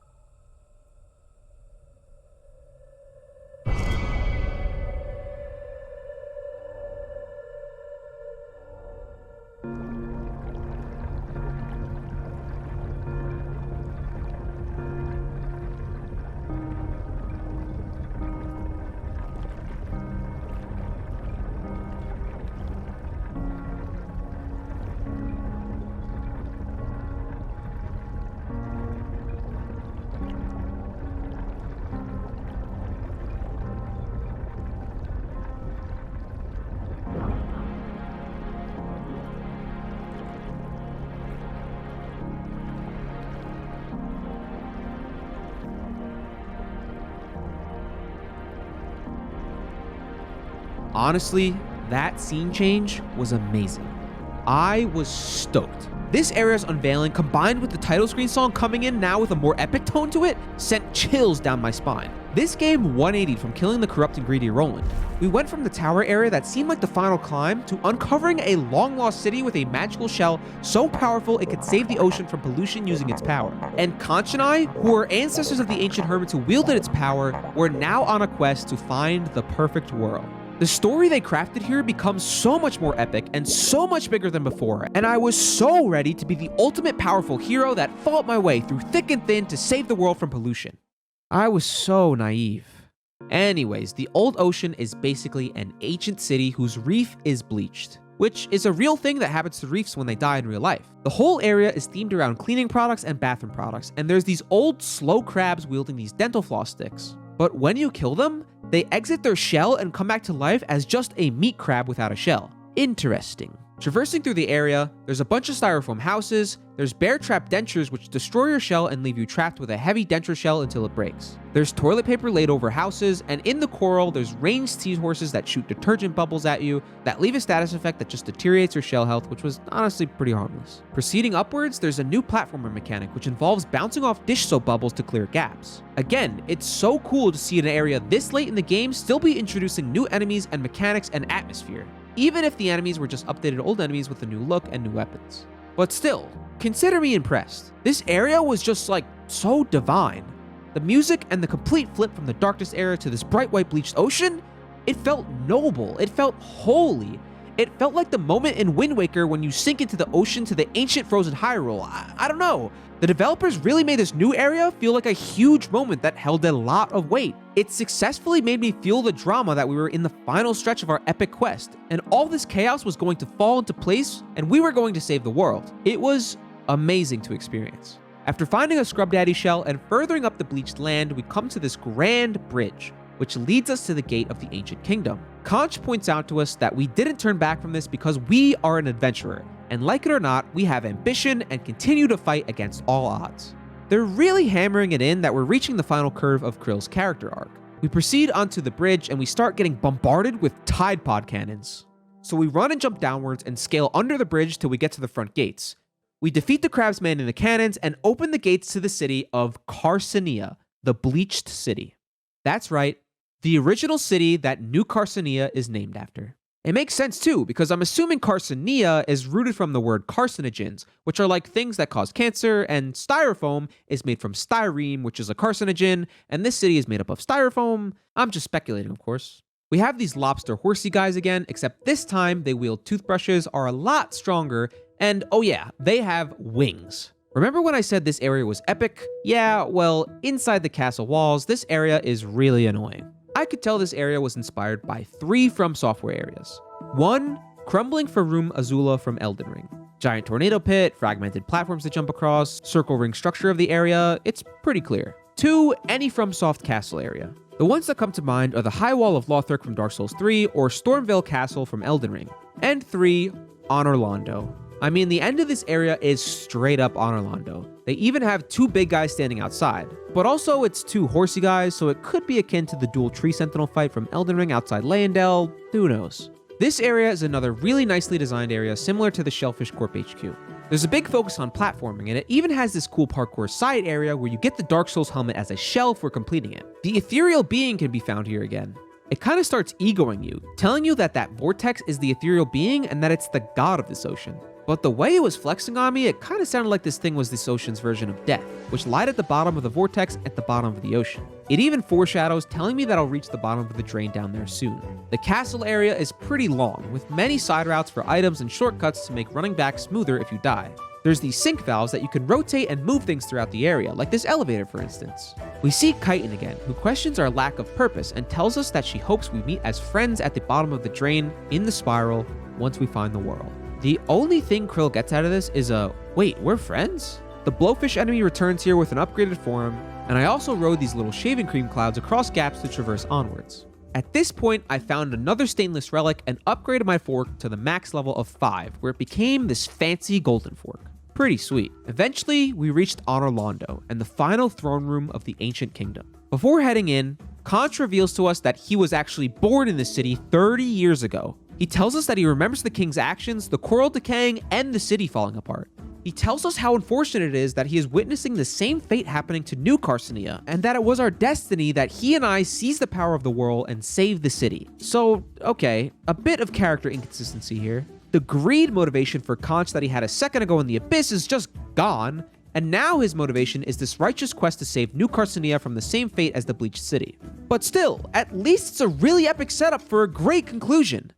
Honestly, that scene change was amazing. I was stoked. This area's unveiling, combined with the title screen song coming in now with a more epic tone to it, sent chills down my spine. This game 180'd from killing the corrupt and greedy Roland. We went from the tower area that seemed like the final climb to uncovering a long-lost city with a magical shell so powerful it could save the ocean from pollution using its power. And Conch and I, who are ancestors of the ancient hermits who wielded its power, were now on a quest to find the perfect world. The story they crafted here becomes so much more epic and so much bigger than before, and I was so ready to be the ultimate powerful hero that fought my way through thick and thin to save the world from pollution. I was so naive. Anyways, the Old Ocean is basically an ancient city whose reef is bleached, which is a real thing that happens to reefs when they die in real life. The whole area is themed around cleaning products and bathroom products, and there's these old slow crabs wielding these dental floss sticks. But when you kill them, they exit their shell and come back to life as just a meat crab without a shell. Interesting. Traversing through the area, there's a bunch of styrofoam houses, there's bear trap dentures which destroy your shell and leave you trapped with a heavy denture shell until it breaks. There's toilet paper laid over houses, and in the coral, there's ranged seahorses that shoot detergent bubbles at you that leave a status effect that just deteriorates your shell health, which was honestly pretty harmless. Proceeding upwards, there's a new platformer mechanic which involves bouncing off dish soap bubbles to clear gaps. Again, it's so cool to see an area this late in the game still be introducing new enemies and mechanics and atmosphere, even if the enemies were just updated old enemies with a new look and new weapons. But still, consider me impressed. This area was just like so divine. The music and the complete flip from the darkness era to this bright white bleached ocean, it felt noble, it felt holy. It felt like the moment in Wind Waker when you sink into the ocean to the ancient frozen Hyrule. I don't know. The developers really made this new area feel like a huge moment that held a lot of weight. It successfully made me feel the drama that we were in the final stretch of our epic quest, and all this chaos was going to fall into place, and we were going to save the world. It was amazing to experience. After finding a Scrub Daddy shell and furthering up the bleached land, we come to this grand bridge, which leads us to the gate of the ancient kingdom. Conch points out to us that we didn't turn back from this because we are an adventurer, and like it or not, we have ambition and continue to fight against all odds. They're really hammering it in that we're reaching the final curve of Krill's character arc. We proceed onto the bridge and we start getting bombarded with Tide Pod cannons. So we run and jump downwards and scale under the bridge till we get to the front gates. We defeat the crabs manning the cannons and open the gates to the city of Carcinia, the Bleached City. That's right, the original city that New Carcinia is named after. It makes sense too, because I'm assuming Carcinia is rooted from the word carcinogens, which are like things that cause cancer, and styrofoam is made from styrene, which is a carcinogen, and this city is made up of styrofoam. I'm just speculating, of course. We have these lobster horsey guys again, except this time they wield toothbrushes, are a lot stronger, and oh yeah, they have wings. Remember when I said this area was epic? Yeah, well, inside the castle walls, this area is really annoying. I could tell this area was inspired by 3 From Software areas. 1, Crumbling for Room Azula from Elden Ring. Giant tornado pit, fragmented platforms to jump across, circle ring structure of the area, it's pretty clear. 2, any FromSoft castle area. The ones that come to mind are the High Wall of Lothric from Dark Souls 3 or Stormvale Castle from Elden Ring. And 3, On Orlando. I mean, the end of this area is straight up on Orlando. They even have 2 big guys standing outside. But also, it's 2 horsey guys, so it could be akin to the dual tree sentinel fight from Elden Ring outside Leyendell, who knows. This area is another really nicely designed area similar to the Shellfish Corp HQ. There's a big focus on platforming, and it even has this cool parkour side area where you get the Dark Souls helmet as a shell for completing it. The ethereal being can be found here again. It kind of starts egoing you, telling you that that vortex is the ethereal being and that it's the god of this ocean. But the way it was flexing on me, it kind of sounded like this thing was this ocean's version of death, which lied at the bottom of the vortex at the bottom of the ocean. It even foreshadows telling me that I'll reach the bottom of the drain down there soon. The castle area is pretty long, with many side routes for items and shortcuts to make running back smoother if you die. There's these sync valves that you can rotate and move things throughout the area, like this elevator for instance. We see Chitin again, who questions our lack of purpose and tells us that she hopes we meet as friends at the bottom of the drain in the spiral once we find the world. The only thing Krill gets out of this is a, wait, we're friends? The blowfish enemy returns here with an upgraded form, and I also rode these little shaving cream clouds across gaps to traverse onwards. At this point, I found another stainless relic and upgraded my fork to the max level of 5, where it became this fancy golden fork. Pretty sweet. Eventually, we reached On Orlando and the final throne room of the ancient kingdom. Before heading in, Conch reveals to us that he was actually born in this city 30 years ago. He tells us that he remembers the king's actions, the coral decaying, and the city falling apart. He tells us how unfortunate it is that he is witnessing the same fate happening to New Carcinia, and that it was our destiny that he and I seize the power of the world and save the city. So, okay, a bit of character inconsistency here. The greed motivation for Conch that he had a second ago in the Abyss is just gone, and now his motivation is this righteous quest to save New Carcinia from the same fate as the Bleached City. But still, at least it's a really epic setup for a great conclusion.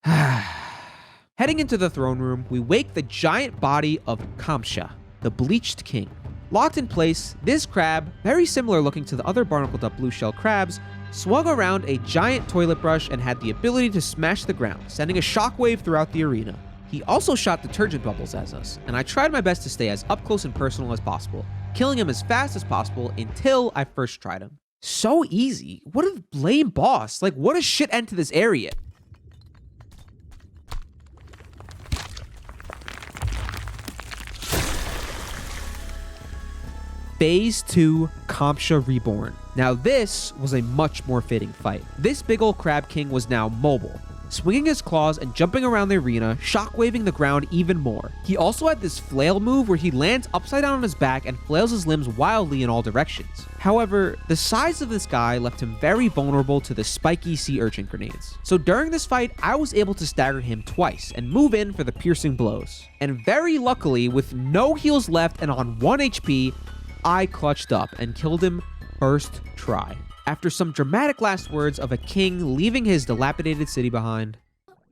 Heading into the throne room, we wake the giant body of Kamsha, the Bleached King. Locked in place, this crab, very similar looking to the other barnacled up blue shell crabs, swung around a giant toilet brush and had the ability to smash the ground, sending a shockwave throughout the arena. He also shot detergent bubbles at us, and I tried my best to stay as up close and personal as possible, killing him as fast as possible until I first tried him. So easy. What a lame boss. Like, what a shit end to this area. Phase 2, Kamsha Reborn. Now this was a much more fitting fight. This big ol' Crab King was now mobile, swinging his claws and jumping around the arena, shockwaving the ground even more. He also had this flail move where he lands upside down on his back and flails his limbs wildly in all directions. However, the size of this guy left him very vulnerable to the spiky sea urchin grenades. So during this fight, I was able to stagger him twice and move in for the piercing blows. And very luckily, with no heals left and on 1 HP, I clutched up and killed him first try. After some dramatic last words of a king leaving his dilapidated city behind,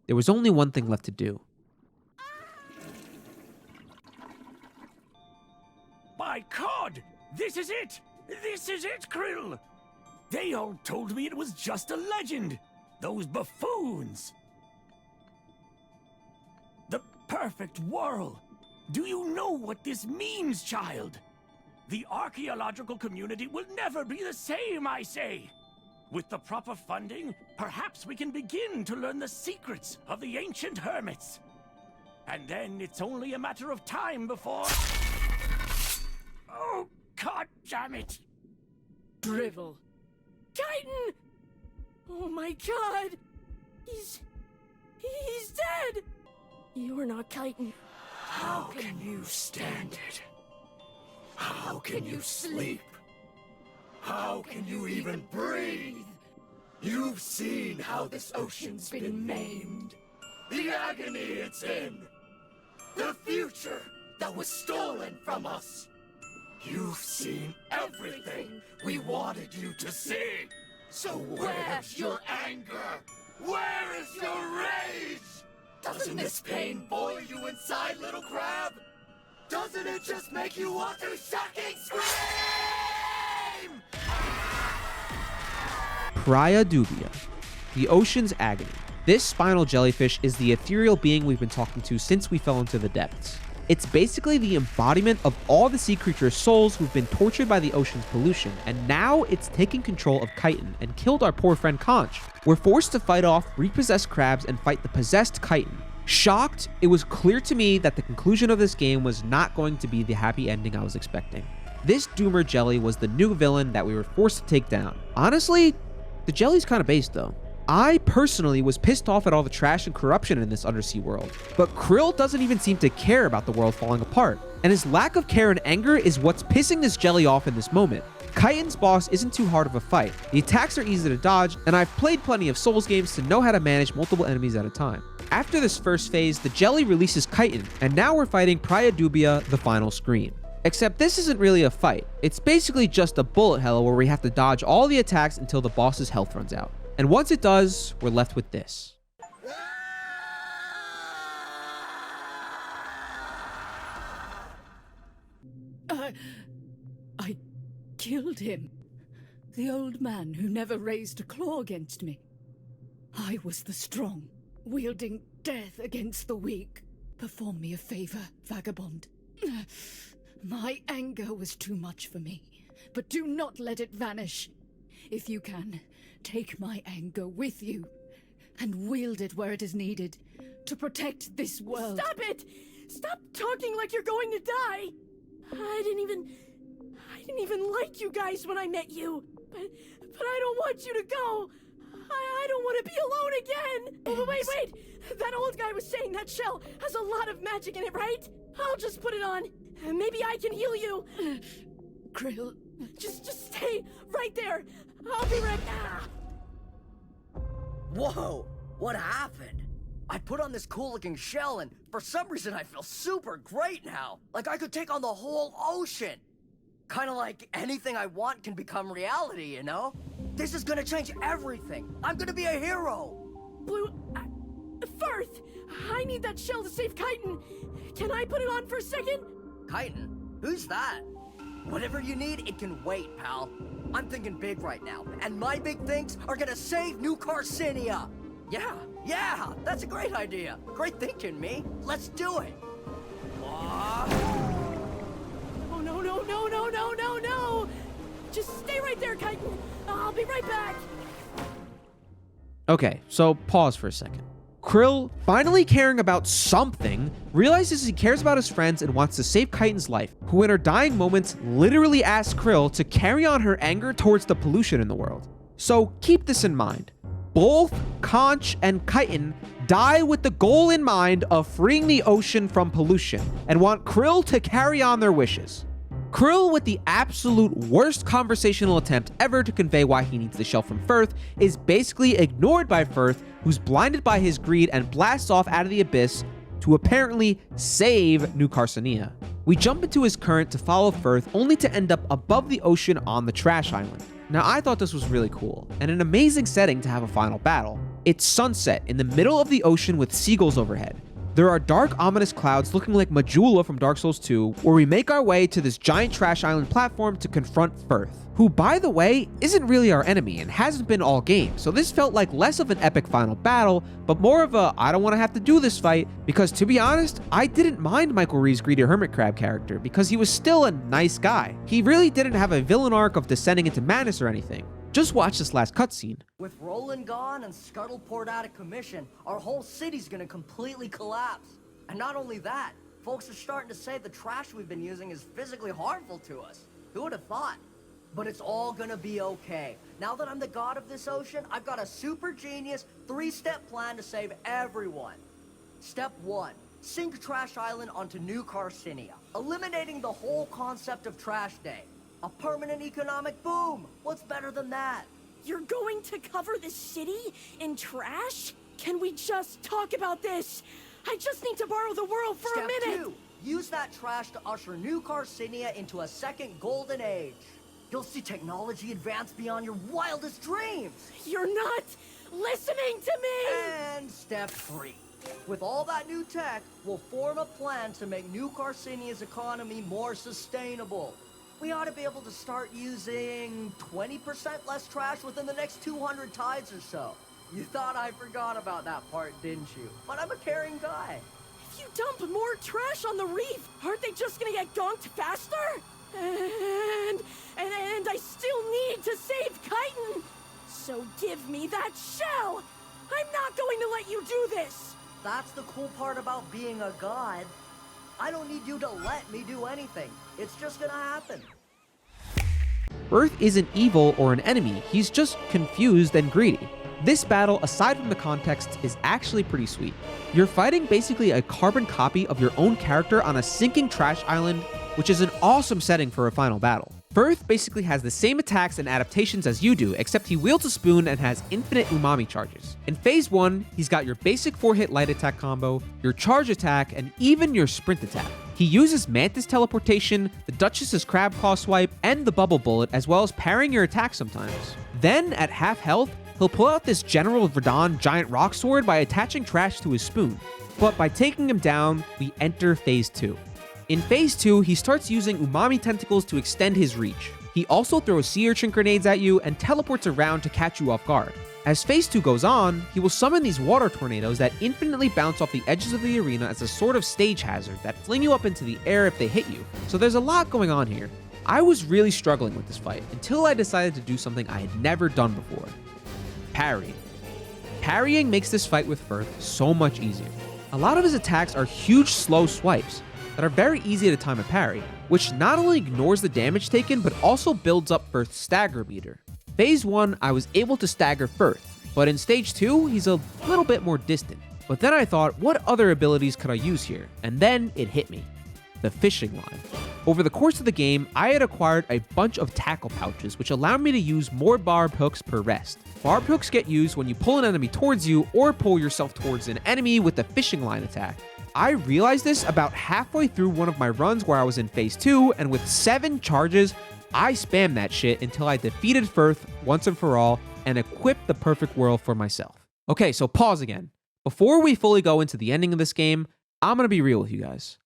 there was only one thing left to do. By God! This is it! This is it, Krill! They all told me it was just a legend! Those buffoons! The perfect whirl! Do you know what this means, child? The archaeological community will never be the same, I say! With the proper funding, perhaps we can begin to learn the secrets of the ancient hermits. And then it's only a matter of time before... Oh, God damn it! Drivel. Titan! Oh my God! He's dead! You're not Titan. How can you stand it? How can you sleep? How can you even breathe? You've seen how this ocean's been maimed. The agony it's in. The future that was stolen from us. You've seen everything we wanted you to see. So where's your anger? Where is your rage? Doesn't this pain boil you inside, little crab? Doesn't it just make you want to fucking scream? Praia Dubia, the ocean's agony. This spinal jellyfish is the ethereal being we've been talking to since we fell into the depths. It's basically the embodiment of all the sea creatures' souls who've been tortured by the ocean's pollution, and now it's taken control of Chiton and killed our poor friend Conch. We're forced to fight off repossessed crabs and fight the possessed Chiton. Shocked, it was clear to me that the conclusion of this game was not going to be the happy ending I was expecting. This Doomer Jelly was the new villain that we were forced to take down. Honestly, the jelly's kind of based though. I personally was pissed off at all the trash and corruption in this undersea world, but Krill doesn't even seem to care about the world falling apart, and his lack of care and anger is what's pissing this jelly off in this moment. Chiton's boss isn't too hard of a fight, the attacks are easy to dodge, and I've played plenty of Souls games to know how to manage multiple enemies at a time. After this first phase, the jelly releases Chiton, and now we're fighting Praia Dubia, the final screen. Except this isn't really a fight, it's basically just a bullet hell where we have to dodge all the attacks until the boss's health runs out. And once it does, we're left with this. I killed him. The old man who never raised a claw against me. I was the strong, wielding death against the weak. Perform me a favor, vagabond. My anger was too much for me, but do not let it vanish. If you can, take my anger with you and wield it where it is needed to protect this world. Stop it! Stop talking like you're going to die! I didn't even like you guys when I met you. But I don't want you to go. I don't want to be alone again. Oh, wait. That old guy was saying that shell has a lot of magic in it, right? I'll just put it on. Maybe I can heal you. Krill. Just stay right there. I'll be right back. Whoa! What happened? I put on this cool-looking shell, and for some reason I feel super great now. Like I could take on the whole ocean. Kinda like anything I want can become reality, you know? This is gonna change everything. I'm gonna be a hero. Blue... Firth! I need that shell to save Chiton. Can I put it on for a second? Chiton? Who's that? Whatever you need, it can wait, pal. I'm thinking big right now, and my big things are gonna save New Carcinia. Yeah, that's a great idea. Great thinking, me. Let's do it. Oh, no. Just stay right there, Chitin. I'll be right back. Okay, so pause for a second. Krill, finally caring about something, realizes he cares about his friends and wants to save Chitin's life, who in her dying moments literally asks Krill to carry on her anger towards the pollution in the world. So keep this in mind. Both Conch and Chitin die with the goal in mind of freeing the ocean from pollution and want Krill to carry on their wishes. Krill, with the absolute worst conversational attempt ever to convey why he needs the shell from Firth, is basically ignored by Firth, who's blinded by his greed and blasts off out of the abyss to apparently save New Carcinia. We jump into his current to follow Firth, only to end up above the ocean on the Trash Island. Now, I thought this was really cool, and an amazing setting to have a final battle. It's sunset in the middle of the ocean with seagulls overhead. There are dark, ominous clouds looking like Majula from Dark Souls 2, where we make our way to this giant Trash Island platform to confront Firth, who, by the way, isn't really our enemy and hasn't been all game, so this felt like less of an epic final battle, but more of a I don't want to have to do this fight, because to be honest, I didn't mind Michael Rhee's greedy hermit crab character, because he was still a nice guy. He really didn't have a villain arc of descending into madness or anything. Just watch this last cutscene. With Roland gone and Scuttleport out of commission, our whole city's gonna completely collapse. And not only that, folks are starting to say the trash we've been using is physically harmful to us. Who would have thought? But it's all gonna be okay. Now that I'm the god of this ocean, I've got a super genius 3-step plan to save everyone. Step 1. Sink Trash Island onto New Carcinia, eliminating the whole concept of Trash Day. A permanent economic boom! What's better than that? You're going to cover the city in trash? Can we just talk about this? I just need to borrow the world for a minute! Step 2. Use that trash to usher New Carcinia into a second golden age. You'll see technology advance beyond your wildest dreams! You're not listening to me! And step 3. With all that new tech, we'll form a plan to make New Carcinia's economy more sustainable. We ought to be able to start using 20% less trash within the next 200 tides or so. You thought I forgot about that part, didn't you? But I'm a caring guy. If you dump more trash on the reef, aren't they just gonna get gonked faster? And I still need to save Chitin. So give me that shell. I'm not going to let you do this. That's the cool part about being a god. I don't need you to let me do anything. It's just gonna happen. Firth isn't evil or an enemy, he's just confused and greedy. This battle, aside from the context, is actually pretty sweet. You're fighting basically a carbon copy of your own character on a sinking trash island, which is an awesome setting for a final battle. Firth basically has the same attacks and adaptations as you do, except he wields a spoon and has infinite umami charges. In phase 1, he's got your basic 4-hit light attack combo, your charge attack, and even your sprint attack. He uses Mantis teleportation, the Duchess's crab claw swipe, and the bubble bullet, as well as parrying your attack sometimes. Then, at half health, he'll pull out this General Verdun giant rock sword by attaching trash to his spoon. But by taking him down, we enter phase 2. In phase 2, he starts using umami tentacles to extend his reach. He also throws sea urchin grenades at you and teleports around to catch you off guard. As phase 2 goes on, he will summon these water tornadoes that infinitely bounce off the edges of the arena as a sort of stage hazard that fling you up into the air if they hit you. So there's a lot going on here. I was really struggling with this fight until I decided to do something I had never done before. Parry. Parrying makes this fight with Firth so much easier. A lot of his attacks are huge slow swipes that are very easy to time a parry, which not only ignores the damage taken, but also builds up Firth's stagger meter. Phase 1, I was able to stagger Firth, but in stage 2, he's a little bit more distant. But then I thought, what other abilities could I use here? And then it hit me. The fishing line. Over the course of the game, I had acquired a bunch of tackle pouches, which allowed me to use more barb hooks per rest. Barb hooks get used when you pull an enemy towards you or pull yourself towards an enemy with the fishing line attack. I realized this about halfway through one of my runs where I was in phase 2, and with 7 charges, I spammed that shit until I defeated Firth once and for all and equipped the perfect world for myself. Okay, so pause again. Before we fully go into the ending of this game, I'm gonna be real with you guys.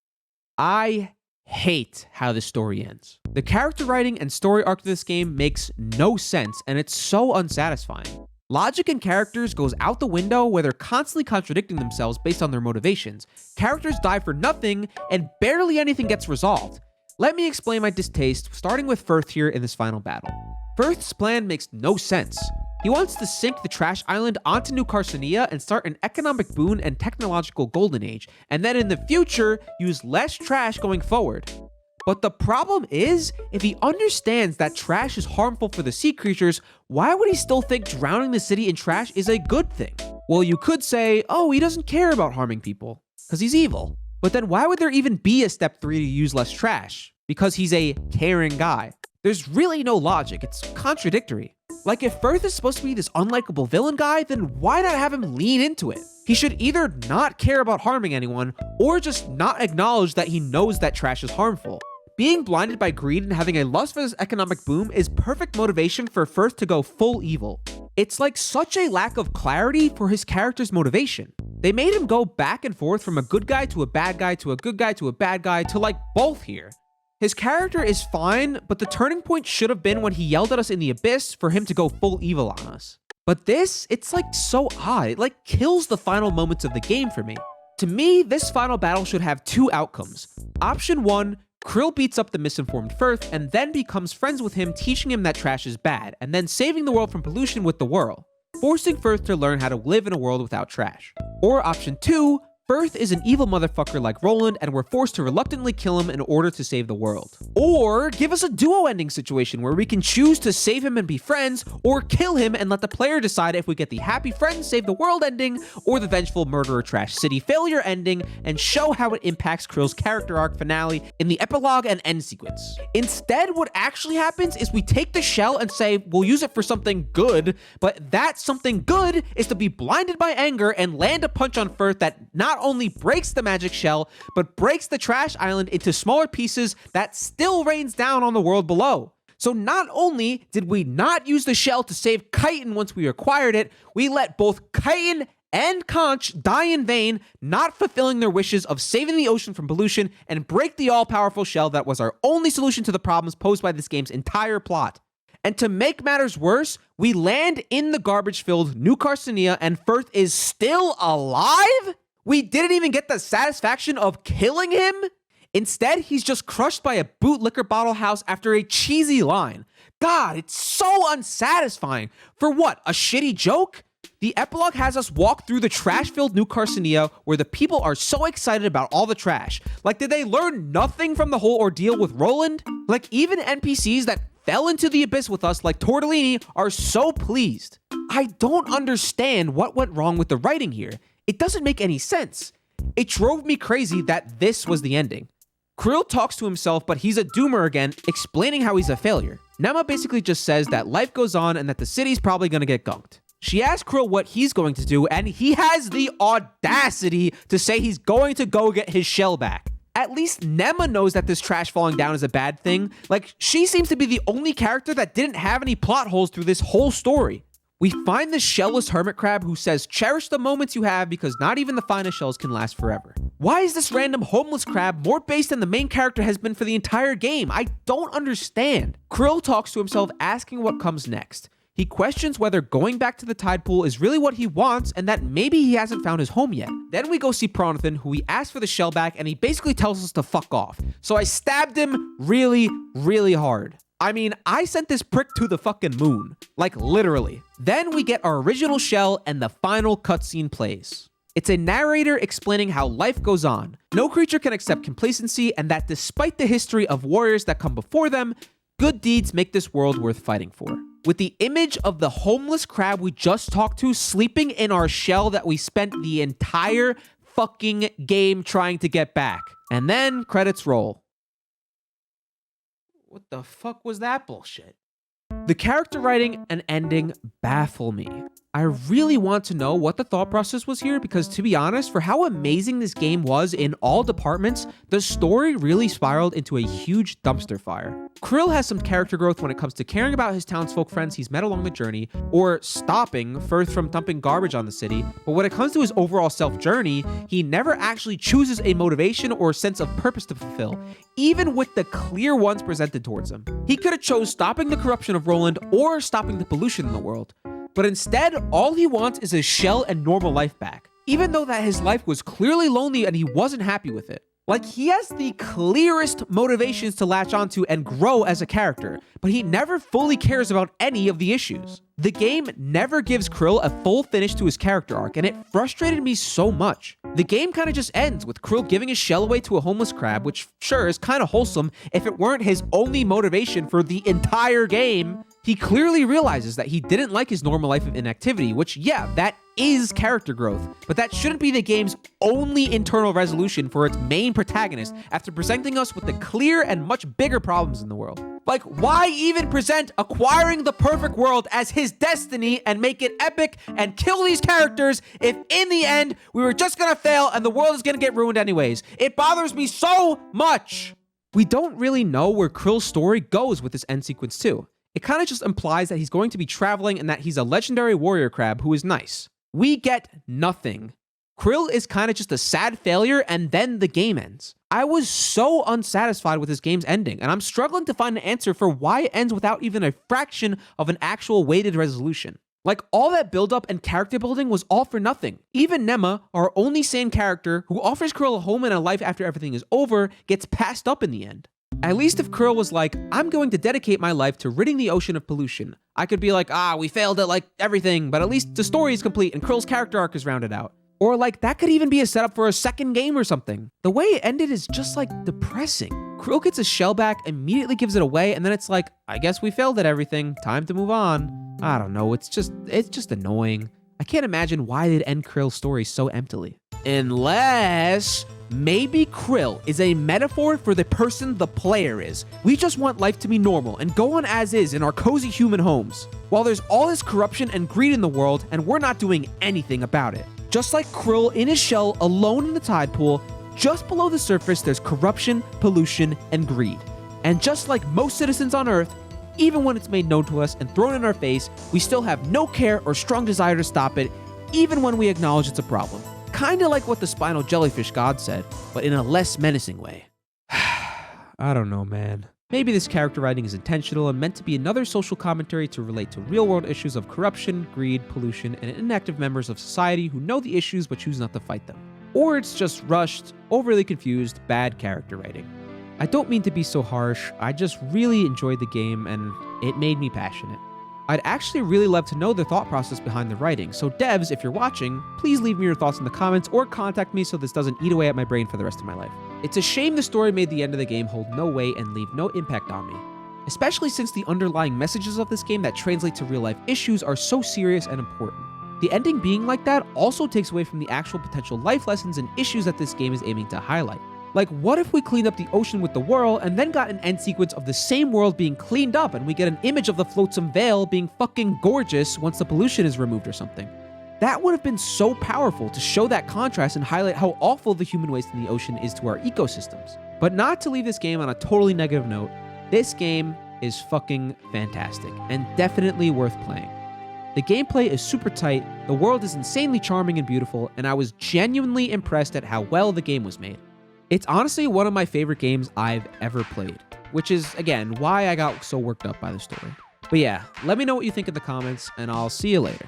I hate how this story ends. The character writing and story arc of this game makes no sense, and it's so unsatisfying. Logic in characters goes out the window where they're constantly contradicting themselves based on their motivations. Characters die for nothing, and barely anything gets resolved. Let me explain my distaste, starting with Firth here in this final battle. Firth's plan makes no sense. He wants to sink the trash island onto New Carsonia and start an economic boon and technological golden age, and then in the future, use less trash going forward. But the problem is, if he understands that trash is harmful for the sea creatures, why would he still think drowning the city in trash is a good thing? Well, you could say, oh, he doesn't care about harming people, because he's evil. But then why would there even be a step 3 to use less trash? Because he's a caring guy. There's really no logic, it's contradictory. Like, if Firth is supposed to be this unlikable villain guy, then why not have him lean into it? He should either not care about harming anyone, or just not acknowledge that he knows that trash is harmful. Being blinded by greed and having a lust for this economic boom is perfect motivation for Firth to go full evil. It's like such a lack of clarity for his character's motivation. They made him go back and forth from a good guy to a bad guy to a good guy to a bad guy to like both here. His character is fine, but the turning point should have been when he yelled at us in the abyss for him to go full evil on us. But this, it's like so odd. It like kills the final moments of the game for me. To me, this final battle should have 2 outcomes. Option 1, Krill beats up the misinformed Firth and then becomes friends with him, teaching him that trash is bad, and then saving the world from pollution with the whirl, forcing Firth to learn how to live in a world without trash. Or option 2, Firth is an evil motherfucker like Roland, and we're forced to reluctantly kill him in order to save the world. Or give us a duo ending situation where we can choose to save him and be friends, or kill him and let the player decide if we get the happy friends save the world ending, or the vengeful murderer trash city failure ending, and show how it impacts Krill's character arc finale in the epilogue and end sequence. Instead, what actually happens is we take the shell and say we'll use it for something good, but that something good is to be blinded by anger and land a punch on Firth that not only breaks the magic shell, but breaks the trash island into smaller pieces that still rains down on the world below. So not only did we not use the shell to save Chitin once we acquired it, we let both Chitin and Conch die in vain, not fulfilling their wishes of saving the ocean from pollution and break the all-powerful shell that was our only solution to the problems posed by this game's entire plot. And to make matters worse, we land in the garbage-filled New Carsonia and Firth is still alive? We didn't even get the satisfaction of killing him? Instead, he's just crushed by a bootlicker bottle house after a cheesy line. God, it's so unsatisfying. For what, a shitty joke? The epilogue has us walk through the trash-filled New Carsonia where the people are so excited about all the trash. Like, did they learn nothing from the whole ordeal with Roland? Like, even NPCs that fell into the abyss with us like Tortellini are so pleased. I don't understand what went wrong with the writing here. It doesn't make any sense. It drove me crazy that this was the ending. Krill talks to himself, but he's a doomer again, explaining how he's a failure. Nema basically just says that life goes on and that the city's probably gonna get gunked. She asks Krill what he's going to do, and he has the audacity to say he's going to go get his shell back. At least Nema knows that this trash falling down is a bad thing. Like, she seems to be the only character that didn't have any plot holes through this whole story. We find this shellless hermit crab who says, cherish the moments you have because not even the finest shells can last forever. Why is this random homeless crab more based than the main character has been for the entire game? I don't understand. Krill talks to himself, asking what comes next. He questions whether going back to the tide pool is really what he wants and that maybe he hasn't found his home yet. Then we go see Pronathan, who we asked for the shell back, and he basically tells us to fuck off. So I stabbed him really, really hard. I mean, I sent this prick to the fucking moon. Like, literally. Then we get our original shell and the final cutscene plays. It's a narrator explaining how life goes on. No creature can accept complacency, and that despite the history of warriors that come before them, good deeds make this world worth fighting for. With the image of the homeless crab we just talked to sleeping in our shell that we spent the entire fucking game trying to get back. And then credits roll. What the fuck was that bullshit? The character writing and ending baffle me. I really want to know what the thought process was here because, to be honest, for how amazing this game was in all departments, the story really spiraled into a huge dumpster fire. Krill has some character growth when it comes to caring about his townsfolk friends he's met along the journey, or stopping Firth from dumping garbage on the city, but when it comes to his overall self-journey, he never actually chooses a motivation or sense of purpose to fulfill, even with the clear ones presented towards him. He could have chose stopping the corruption of Roland or stopping the pollution in the world. But instead, all he wants is his shell and normal life back, even though that his life was clearly lonely and he wasn't happy with it. Like, he has the clearest motivations to latch onto and grow as a character, but he never fully cares about any of the issues. The game never gives Krill a full finish to his character arc, and it frustrated me so much. The game kind of just ends with Krill giving his shell away to a homeless crab, which sure is kind of wholesome if it weren't his only motivation for the entire game. He clearly realizes that he didn't like his normal life of inactivity, which, yeah, that is character growth, but that shouldn't be the game's only internal resolution for its main protagonist after presenting us with the clear and much bigger problems in the world. Like, why even present acquiring the perfect world as his destiny and make it epic and kill these characters if in the end we were just gonna fail and the world is gonna get ruined anyways? It bothers me so much! We don't really know where Krill's story goes with this end sequence too. It kind of just implies that he's going to be traveling and that he's a legendary warrior crab who is nice. We get nothing. Krill is kind of just a sad failure and then the game ends. I was so unsatisfied with this game's ending, and I'm struggling to find an answer for why it ends without even a fraction of an actual weighted resolution. Like, all that build-up and character building was all for nothing. Even Nema, our only sane character, who offers Krill a home and a life after everything is over, gets passed up in the end. At least if Krill was like, I'm going to dedicate my life to ridding the ocean of pollution, I could be like, we failed at like everything, but at least the story is complete and Krill's character arc is rounded out. Or like, that could even be a setup for a second game or something. The way it ended is just like depressing. Krill gets his shell back, immediately gives it away, and then it's like, I guess we failed at everything, time to move on. I don't know, it's just annoying. I can't imagine why they'd end Krill's story so emptily. Unless maybe Krill is a metaphor for the person the player is. We just want life to be normal and go on as is in our cozy human homes, while there's all this corruption and greed in the world and we're not doing anything about it. Just like Krill in his shell alone in the tide pool, just below the surface there's corruption, pollution, and greed. And just like most citizens on Earth, even when it's made known to us and thrown in our face, we still have no care or strong desire to stop it, even when we acknowledge it's a problem. Kinda like what the spinal jellyfish god said, but in a less menacing way. I don't know, man. Maybe this character writing is intentional and meant to be another social commentary to relate to real-world issues of corruption, greed, pollution, and inactive members of society who know the issues but choose not to fight them. Or it's just rushed, overly confused, bad character writing. I don't mean to be so harsh, I just really enjoyed the game and it made me passionate. I'd actually really love to know the thought process behind the writing, so devs, if you're watching, please leave me your thoughts in the comments or contact me so this doesn't eat away at my brain for the rest of my life. It's a shame the story made the end of the game hold no weight and leave no impact on me, especially since the underlying messages of this game that translate to real-life issues are so serious and important. The ending being like that also takes away from the actual potential life lessons and issues that this game is aiming to highlight. Like, what if we cleaned up the ocean with the whirl and then got an end sequence of the same world being cleaned up and we get an image of the flotsam veil being fucking gorgeous once the pollution is removed or something? That would have been so powerful to show that contrast and highlight how awful the human waste in the ocean is to our ecosystems. But not to leave this game on a totally negative note, this game is fucking fantastic and definitely worth playing. The gameplay is super tight, the world is insanely charming and beautiful, and I was genuinely impressed at how well the game was made. It's honestly one of my favorite games I've ever played, which is, again, why I got so worked up by the story. But yeah, let me know what you think in the comments, and I'll see you later.